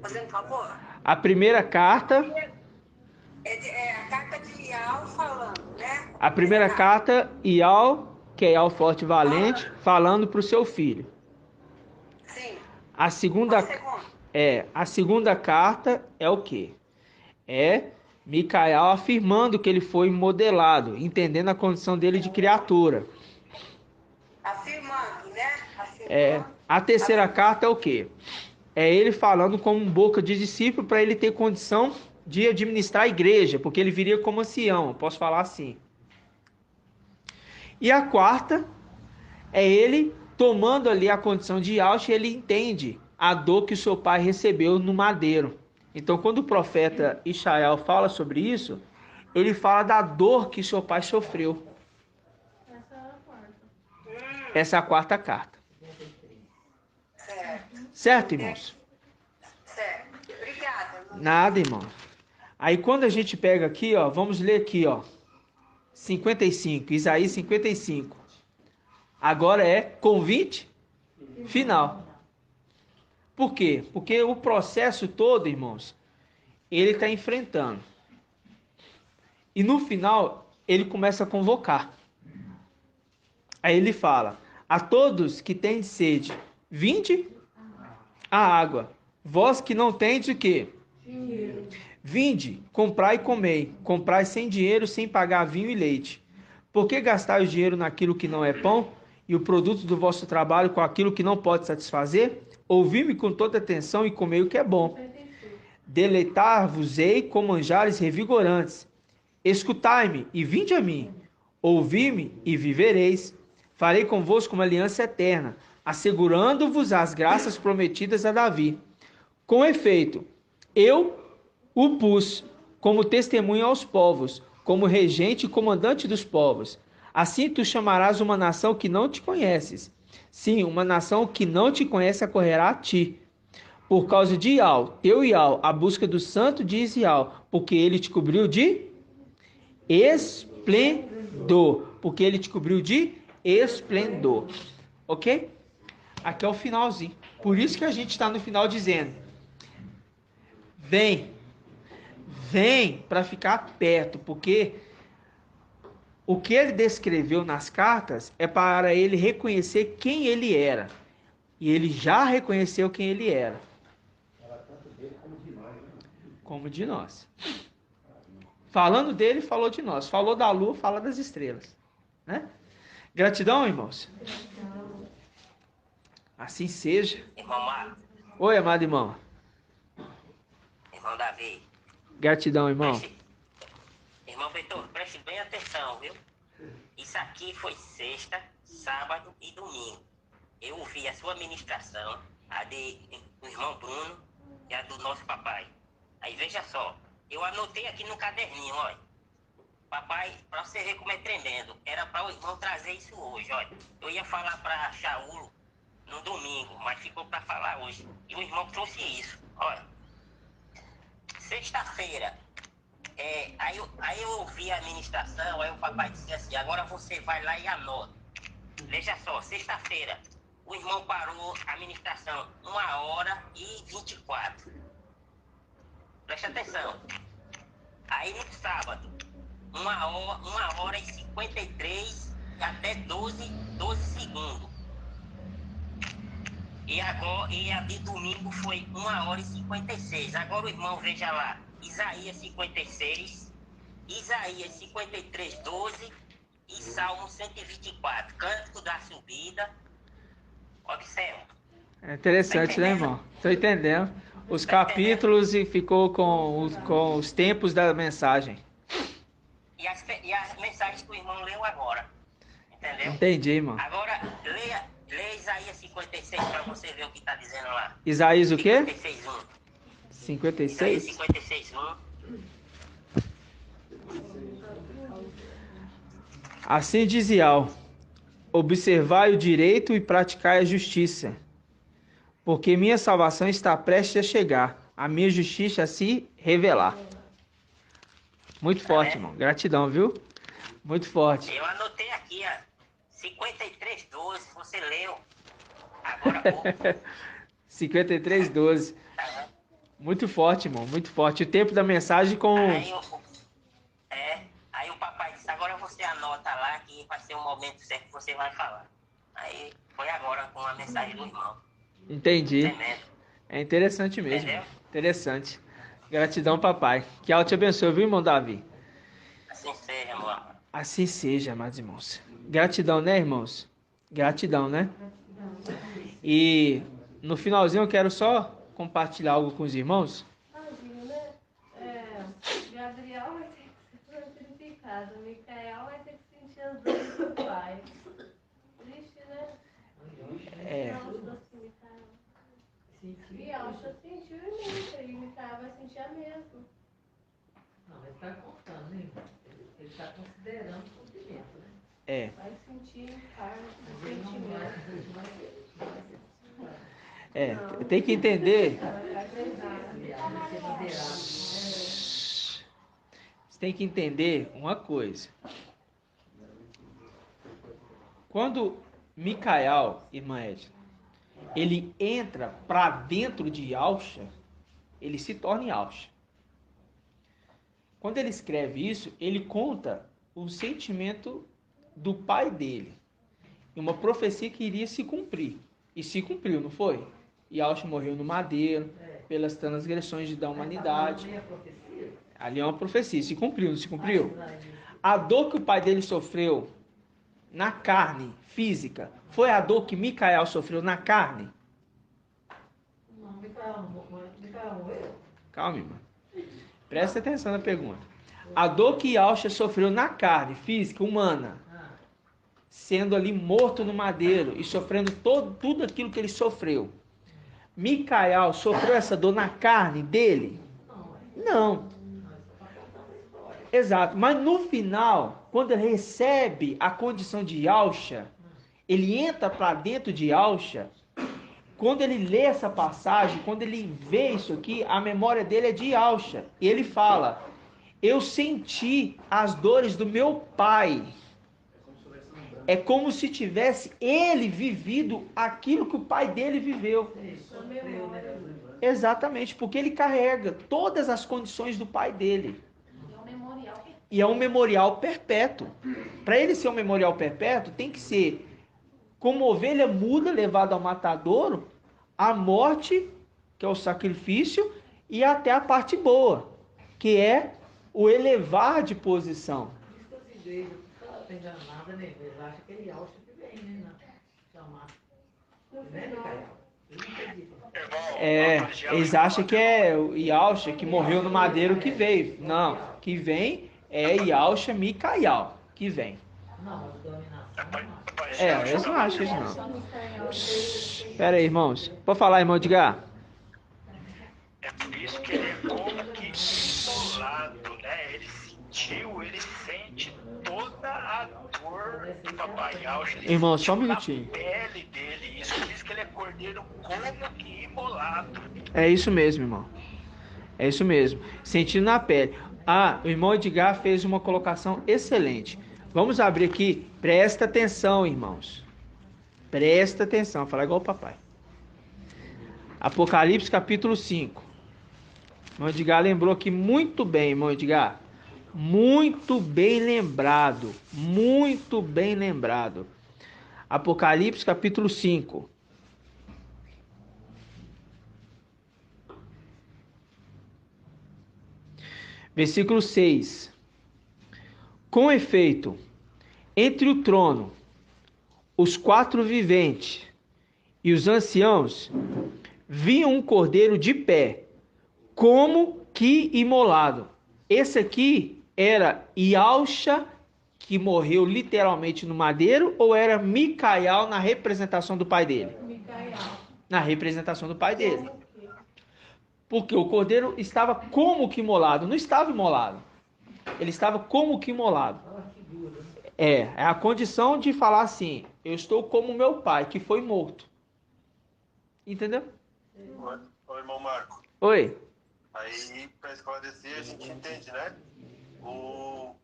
Fazendo um favor? A primeira carta... É a carta de Ial falando, né? A primeira carta, Ial, que é Ial forte e valente, falando para o seu filho. Sim. A segunda carta é o quê? É Micael afirmando que ele foi modelado, entendendo a condição dele de criatura. Afirmando, né? A terceira carta é o quê? É ele falando como boca de discípulo para ele ter condição de administrar a igreja, porque ele viria como ancião, posso falar assim. E a quarta é ele tomando ali a condição de Yahusha, ele entende a dor que o seu pai recebeu no madeiro. Então, quando o profeta Ishael fala sobre isso, ele fala da dor que seu pai sofreu. Essa é a quarta carta. Certo, irmãos? Certo. Obrigada. Nada, irmão. Aí quando a gente pega aqui, ó, vamos ler aqui, ó, 55, Isaías 55. Agora é convite final. Por quê? Porque o processo todo, irmãos, ele está enfrentando. E no final, ele começa a convocar. Aí ele fala, a todos que têm sede, vinde a água. Vós que não tendes o quê? Dinheiro. Vinde, comprai e comei, comprai sem dinheiro, sem pagar vinho e leite. Por que gastar o dinheiro naquilo que não é pão, e o produto do vosso trabalho com aquilo que não pode satisfazer? Ouvi-me com toda atenção e comei o que é bom. Deleitar-vos-ei com manjares revigorantes. Escutai-me e vinde a mim. Ouvi-me e vivereis. Farei convosco uma aliança eterna. assegurando-vos as graças prometidas a Davi. Com efeito, eu o pus como testemunha aos povos, como regente e comandante dos povos. Assim tu chamarás uma nação que não te conheces. Sim, uma nação que não te conhece acorrerá a ti. Por causa de Ial, teu Ial, a busca do santo de Israel, porque ele te cobriu de esplendor. Porque ele te cobriu de esplendor. Ok? Aqui é o finalzinho. Por isso que a gente está no final dizendo: vem para ficar perto, porque o que ele descreveu nas cartas é para ele reconhecer quem ele era. E ele já reconheceu quem ele era. Como de nós. Falando dele, falou de nós. Falou da lua, fala das estrelas. Né? Gratidão, irmãos. Assim seja. Irmão Marcos. Oi, amado irmão. Irmão Davi. Gratidão, irmão. Irmão Beto, preste bem atenção, viu? Isso aqui foi sexta, sábado e domingo. Eu ouvi a sua ministração, a do irmão Bruno e a do nosso papai. Aí veja só, eu anotei aqui no caderninho, olha. Papai, para você ver como é tremendo, era para o irmão trazer isso hoje, olha. Eu ia falar para Shaul no domingo, mas ficou para falar hoje. E o irmão trouxe isso, olha. Sexta-feira, aí eu ouvi a ministração, aí o papai disse assim: agora você vai lá e anota. Veja só, sexta-feira, o irmão parou a ministração 1h24. Preste atenção. Aí no sábado, 1h53 até 12 segundos. E a de domingo foi 1h56. Agora o irmão veja lá, Isaías 56, Isaías 53, 12 e Salmo 124, Cântico da Subida. Observa. É interessante, né, irmão? Estou entendendo. Os capítulos e ficou com os tempos da mensagem. E as mensagens que o irmão leu agora. Entendeu? Entendi, irmão. Agora, leia Isaías 56 para você ver o que está dizendo lá. Isaías o quê? 56:1. 56? Isaías 56:1. Assim diz Ial: observai o direito e praticai a justiça, porque minha salvação está prestes a chegar, a minha justiça a se revelar. Muito forte, irmão. Gratidão, viu? Muito forte. Eu anotei aqui, ó. 53:12, você leu agora há pouco. 53:12. Muito forte, irmão. Muito forte. O tempo da mensagem com... Aí o papai disse: agora você anota lá que vai ser o momento certo que você vai falar. Aí foi agora com a mensagem do irmão. Entendi. É interessante mesmo. Entendeu? Interessante. Gratidão, papai. Que Deus te abençoe, viu, irmão Davi? Assim seja, amor. Assim seja, amados irmãos. Gratidão, né, irmãos? Gratidão, né? E no finalzinho eu quero só compartilhar algo com os irmãos. Tadinho, né? Gabriel vai ter que ser sacrificado. Micael vai ter que sentir as dores do pai. Triste, né? E Alcha sentiu imenso. E Micael vai sentir a mesma. Não, ele está contando, hein? Ele está considerando o sofrimento, né? Vai sentir em carne o sentimento. Tem que entender. Você tem que entender uma coisa. Quando Micael, irmã Edna, ele entra para dentro de Alcha, ele se torna Alcha. Quando ele escreve isso, ele conta o sentimento do pai dele. E uma profecia que iria se cumprir. E se cumpriu, não foi? E Alcha morreu no madeiro, pelas transgressões da humanidade. Ali é uma profecia. Se cumpriu, não se cumpriu? A dor que o pai dele sofreu na carne física, foi a dor que Micael sofreu na carne? Não, Micael morreu. Calma, irmã. Presta atenção na pergunta. A dor que Alcha sofreu na carne física, humana, sendo ali morto no madeiro e sofrendo tudo aquilo que ele sofreu. Micael sofreu essa dor na carne dele? Não. Exato. Mas no final, quando ele recebe a condição de Yahusha, ele entra para dentro de Yahusha. Quando ele lê essa passagem, quando ele vê isso aqui, a memória dele é de Yahusha. E ele fala: eu senti as dores do meu pai. É como se tivesse ele vivido aquilo que o pai dele viveu. Exatamente, porque ele carrega todas as condições do pai dele. E é um memorial perpétuo. Para ele ser um memorial perpétuo, tem que ser como ovelha muda levada ao matadouro, a morte, que é o sacrifício, e até a parte boa, que é o elevar de posição. Eles acham que ele acha que vem, né? Chamar. Eles acham que é o Yahusha que morreu no madeiro que veio. Não, que vem é Yahusha Micael, que vem. Eles não acham isso não. Espera aí, irmãos. Pode falar, irmão Edgar? É por isso que ele é como que isolado, né? Ele sentiu, ele sente toda a dor do papai Yahusha. Irmão, só um minutinho. Na pele dele, isso por isso que ele é cordeiro como que imolado. É isso mesmo, irmão. É isso mesmo. Sentindo na pele. O irmão Edgar fez uma colocação excelente. Vamos abrir aqui. Presta atenção, irmãos. Presta atenção. Fala igual o papai. Apocalipse capítulo 5. Irmão Edgar lembrou aqui muito bem, irmão Edgar. Muito bem lembrado. Muito bem lembrado. Apocalipse capítulo 5. Versículo 6. Com efeito, entre o trono, os 4 viventes e os anciãos, viam um cordeiro de pé, como que imolado. Esse aqui era Yahusha, que morreu literalmente no madeiro, ou era Micael na representação do pai dele? Micael. Na representação do pai dele. Porque o cordeiro estava como que imolado. Não estava imolado. Ele estava como que imolado. É a condição de falar assim: eu estou como meu pai, que foi morto. Entendeu? Oi, irmão Marco. Oi. Aí, para esclarecer, a gente entende, né? O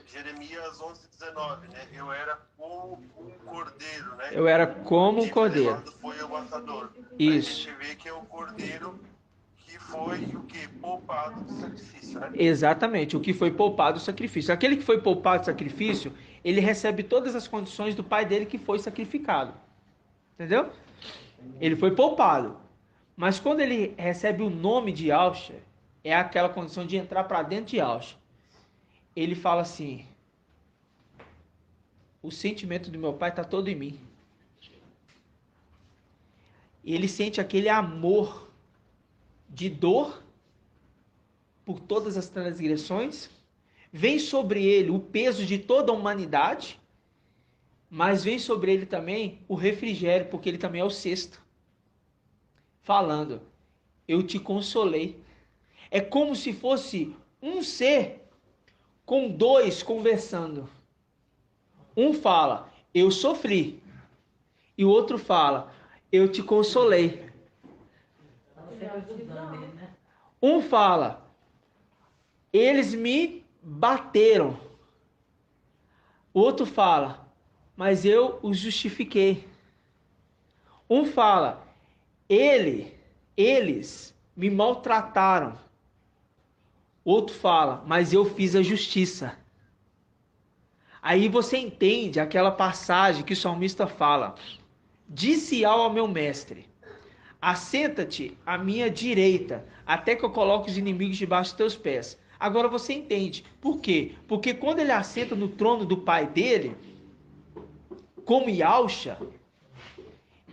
Jeremias 11:19, né? Eu era como um cordeiro, né? Eu era como um cordeiro. Foi o matador. Isso. Aí a gente vê que é o cordeiro que foi o que? Poupado do sacrifício, né? Exatamente, o que foi poupado do sacrifício. Aquele que foi poupado do sacrifício, ele recebe todas as condições do pai dele que foi sacrificado. Entendeu? Ele foi poupado. Mas quando ele recebe o nome de Yahusha, é aquela condição de entrar para dentro de Yahusha. Ele fala assim: o sentimento do meu pai está todo em mim. Ele sente aquele amor de dor por todas as transgressões. Vem sobre ele o peso de toda a humanidade, mas vem sobre ele também o refrigério, porque ele também é o sexto. Falando: eu te consolei. É como se fosse um ser com 2 conversando. Um fala: eu sofri. E o outro fala: eu te consolei. Um fala: eles me bateram. O outro fala: mas eu os justifiquei. Um fala: eles me maltrataram. Outro fala: mas eu fiz a justiça. Aí você entende aquela passagem que o salmista fala: disse ao meu mestre: assenta-te à minha direita, até que eu coloque os inimigos debaixo dos teus pés. Agora você entende. Por quê? Porque quando ele assenta no trono do pai dele, como Yahusha,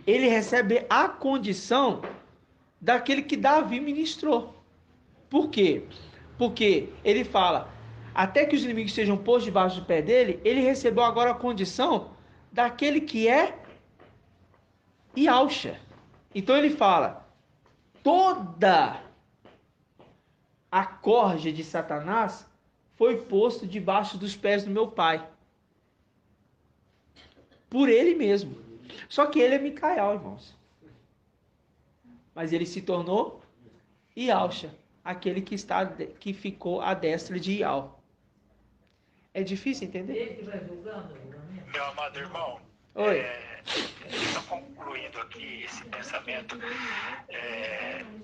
ele recebe a condição daquele que Davi ministrou. Por quê? Porque ele fala: até que os inimigos sejam postos debaixo do pé dele, ele recebeu agora a condição daquele que é Yahusha. Então ele fala, toda a corja de Satanás foi posto debaixo dos pés do meu pai. Por ele mesmo. Só que ele é Micael, irmãos. Mas ele se tornou Yahusha, aquele que ficou à destra de Yahweh. É difícil entender? Meu amado irmão, Oi. Só concluindo aqui esse pensamento,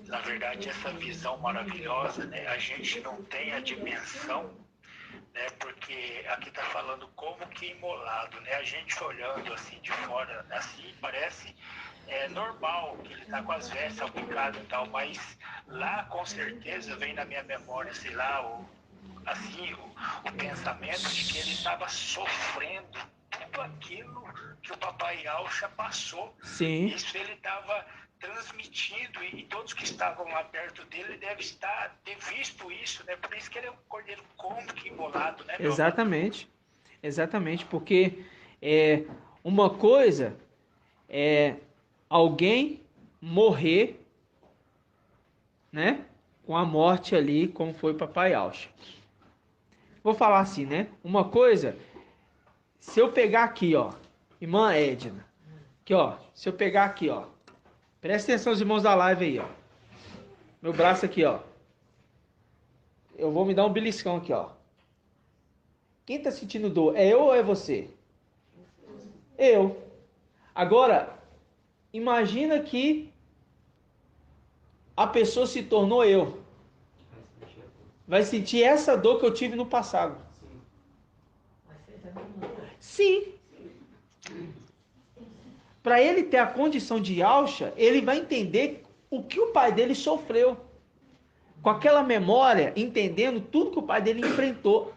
na verdade essa visão maravilhosa, né, a gente não tem a dimensão, né, porque aqui está falando como que imolado, né, a gente olhando assim de fora, assim parece normal que ele está com as vestes aplicadas e tal, mas lá com certeza vem na minha memória, sei lá, o pensamento de que ele estava sofrendo tudo aquilo que o papai Yahusha passou. Sim. Isso ele estava transmitindo e todos que estavam lá perto dele devem ter visto isso, né? Por isso que ele é um cordeiro como que imolado, né? Exatamente. Exatamente, porque uma coisa é alguém morrer, né? Com a morte ali, como foi o papai Yahusha. Vou falar assim, né? Uma coisa, se eu pegar aqui, ó, irmã Edna, aqui, ó, se eu pegar aqui, ó, presta atenção os irmãos da live aí, ó, meu braço aqui, ó, eu vou me dar um beliscão aqui, ó. Quem tá sentindo dor, é eu ou é você? Eu. Agora, imagina que a pessoa se tornou eu. Vai sentir essa dor que eu tive no passado. Sim. Para ele ter a condição de Yahusha, ele vai entender o que o pai dele sofreu. Com aquela memória, entendendo tudo que o pai dele enfrentou,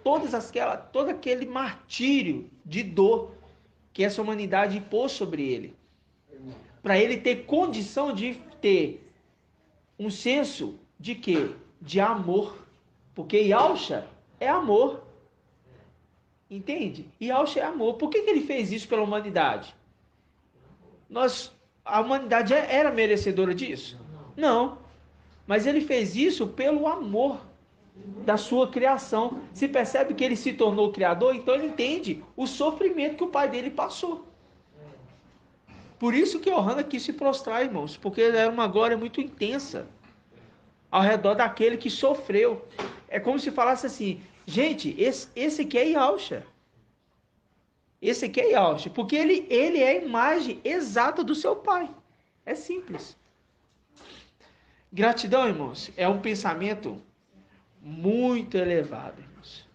todo aquele martírio de dor que essa humanidade impôs sobre ele. Para ele ter condição de ter um senso de quê? De amor. Porque Yahusha é amor. Entende? Yahusha é amor. Por que ele fez isso pela humanidade? A humanidade era merecedora disso? Não. Mas ele fez isso pelo amor da sua criação. Se percebe que ele se tornou criador, então ele entende o sofrimento que o pai dele passou. Por isso que Ohana quis se prostrar, irmãos, porque era uma glória muito intensa ao redor daquele que sofreu. É como se falasse assim, gente, esse aqui é Yahusha. Esse aqui é Yahusha, porque ele é a imagem exata do seu pai. É simples. Gratidão, irmãos, é um pensamento muito elevado, irmãos.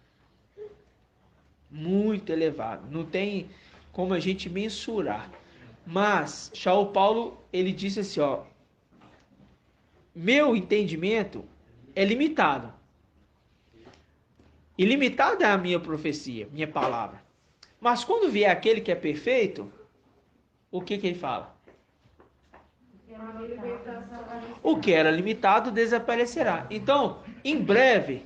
Muito elevado. Não tem como a gente mensurar. Mas, Shaul Paulo, ele disse assim, ó, meu entendimento é limitado. Ilimitada é a minha profecia, minha palavra. Mas quando vier aquele que é perfeito, o que ele fala? O que era limitado desaparecerá. Então, em breve,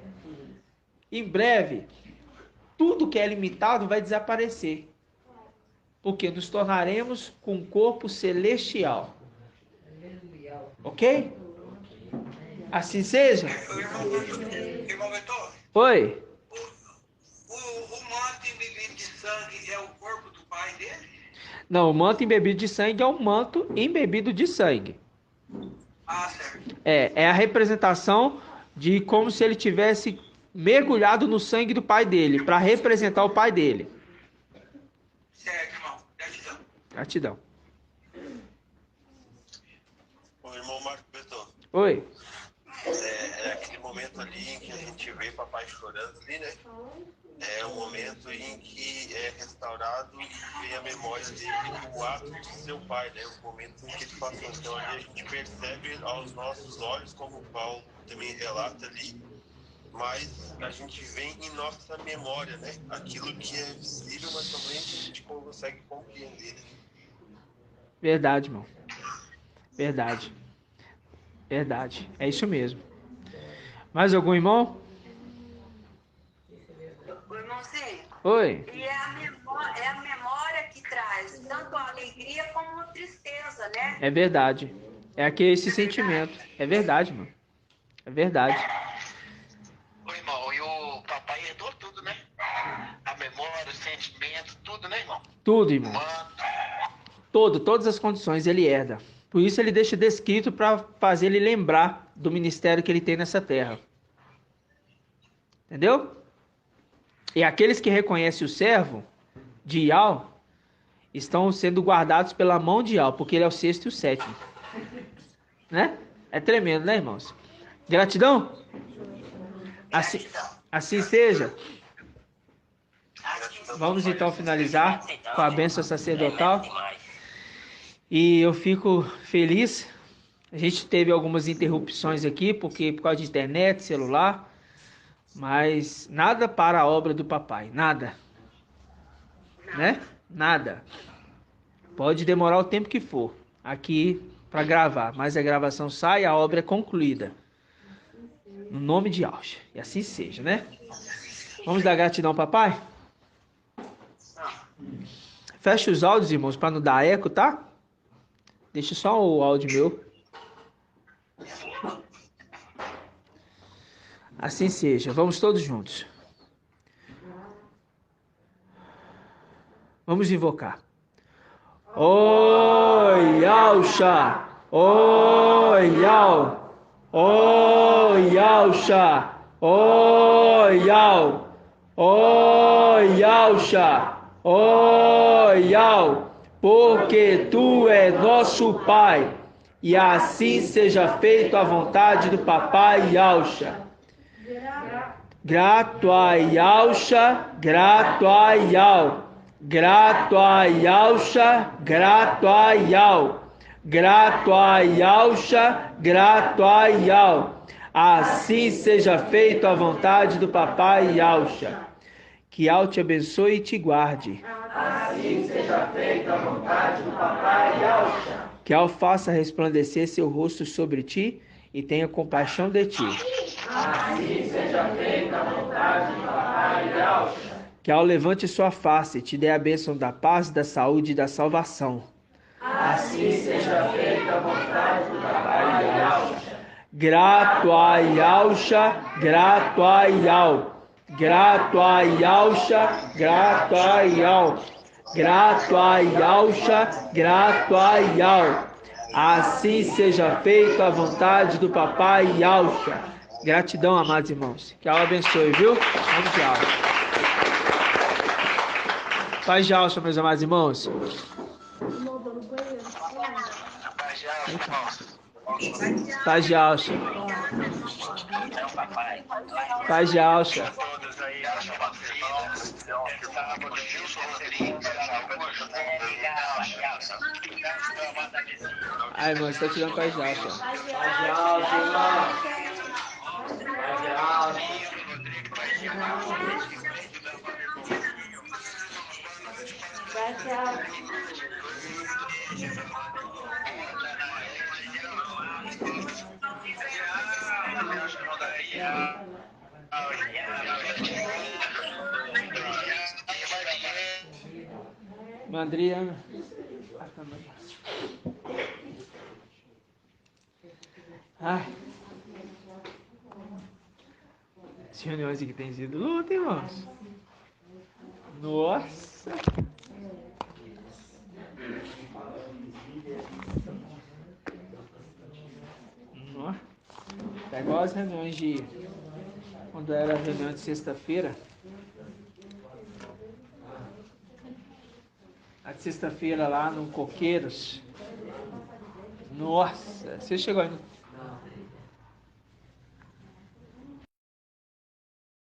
tudo que é limitado vai desaparecer. Porque nos tornaremos com um corpo celestial. Ok? Assim seja? Irmão Vitor? Oi? O manto embebido de sangue é o corpo do pai dele? Não, o manto embebido de sangue é um manto embebido de sangue. Ah, certo. É a representação de como se ele tivesse mergulhado no sangue do pai dele, para representar o pai dele. Certo, irmão. Gratidão. Gratidão. O irmão Marco Beton. Oi? É aquele momento ali em que a gente vê papai chorando ali, né? É um momento em que é restaurado e vem a memória dele, o ato de seu pai, né? O momento em que ele passou. Então ali a gente percebe aos nossos olhos, como o Paulo também relata ali, mas a gente vê em nossa memória, né? Aquilo que é visível, mas também a gente consegue compreender, né? Verdade, irmão. Verdade. Verdade. É isso mesmo. Mais algum irmão? Oi. E é a memória que traz tanto a alegria como a tristeza, né? É verdade. É esse sentimento. É verdade, mano. É verdade. Ô, irmão, e o papai herdou tudo, né? A memória, o sentimento, tudo, né, irmão? Tudo, irmão. Todas as condições ele herda. Por isso ele deixa descrito para fazer ele lembrar do ministério que ele tem nessa terra. Entendeu? E aqueles que reconhecem o servo de Yahweh estão sendo guardados pela mão de Yahweh, porque ele é o 6º e o 7º. Né? É tremendo, né, irmãos? Gratidão? Assim seja. Vamos então finalizar com a bênção sacerdotal. E eu fico feliz. A gente teve algumas interrupções aqui, por causa de internet, celular. Mas nada para a obra do papai. Nada. Né? Nada. Pode demorar o tempo que for aqui para gravar. Mas a gravação sai e a obra é concluída. No nome de Yahshua. E assim seja, né? Vamos dar gratidão, papai? Fecha os áudios, irmãos, para não dar eco, tá? Deixa só o áudio meu. Assim seja. Vamos todos juntos. Vamos invocar. Oi, Yahshua! Oi, Yahweh! Oi, Yahshua! Oi, Yahweh! Oi, Yahshua! Oi, Yahweh! Porque tu és nosso Pai, e assim seja feito a vontade do papai Yahshua. Grato a Yahshua, grato a Yahweh. Grato a Yahshua, grato a Yahweh. Grato a Yahshua, grato a Yahweh. Assim seja feito a vontade do papai Yahshua. Que Yahweh te abençoe e te guarde. Assim seja feita a vontade do papai Yahshua. Que Yahweh faça resplandecer seu rosto sobre ti e tenha compaixão de ti. Assim seja feita a vontade do papai Yahshua. Que Yahweh levante sua face e te dê a bênção da paz, da saúde e da salvação. Assim seja feita a vontade do papai Yahshua. Grato a Yahshua, grato a Yahweh. Grato a Yahshua, grato a Yahweh. Grato a Yahshua, grato a Yahweh. Assim seja feita a vontade do papai Yahshua. Gratidão, amados irmãos. Que Yahweh abençoe, viu? Vamos de Yahweh. Paz de Yahshua, meus amados irmãos. Paz de Yahshua. Paz de Yahshua. Ai, irmão, você tá tirando paz de Yahshua. Paz de Yahshua, irmão. Paz de Yahshua. Adriana. Ai. As reuniões aqui tem sido luta, irmãos. Nossa. Tá igual as reuniões de... Quando era a reunião de sexta-feira. A de sexta-feira lá no Coqueiros. Nossa, você chegou aí no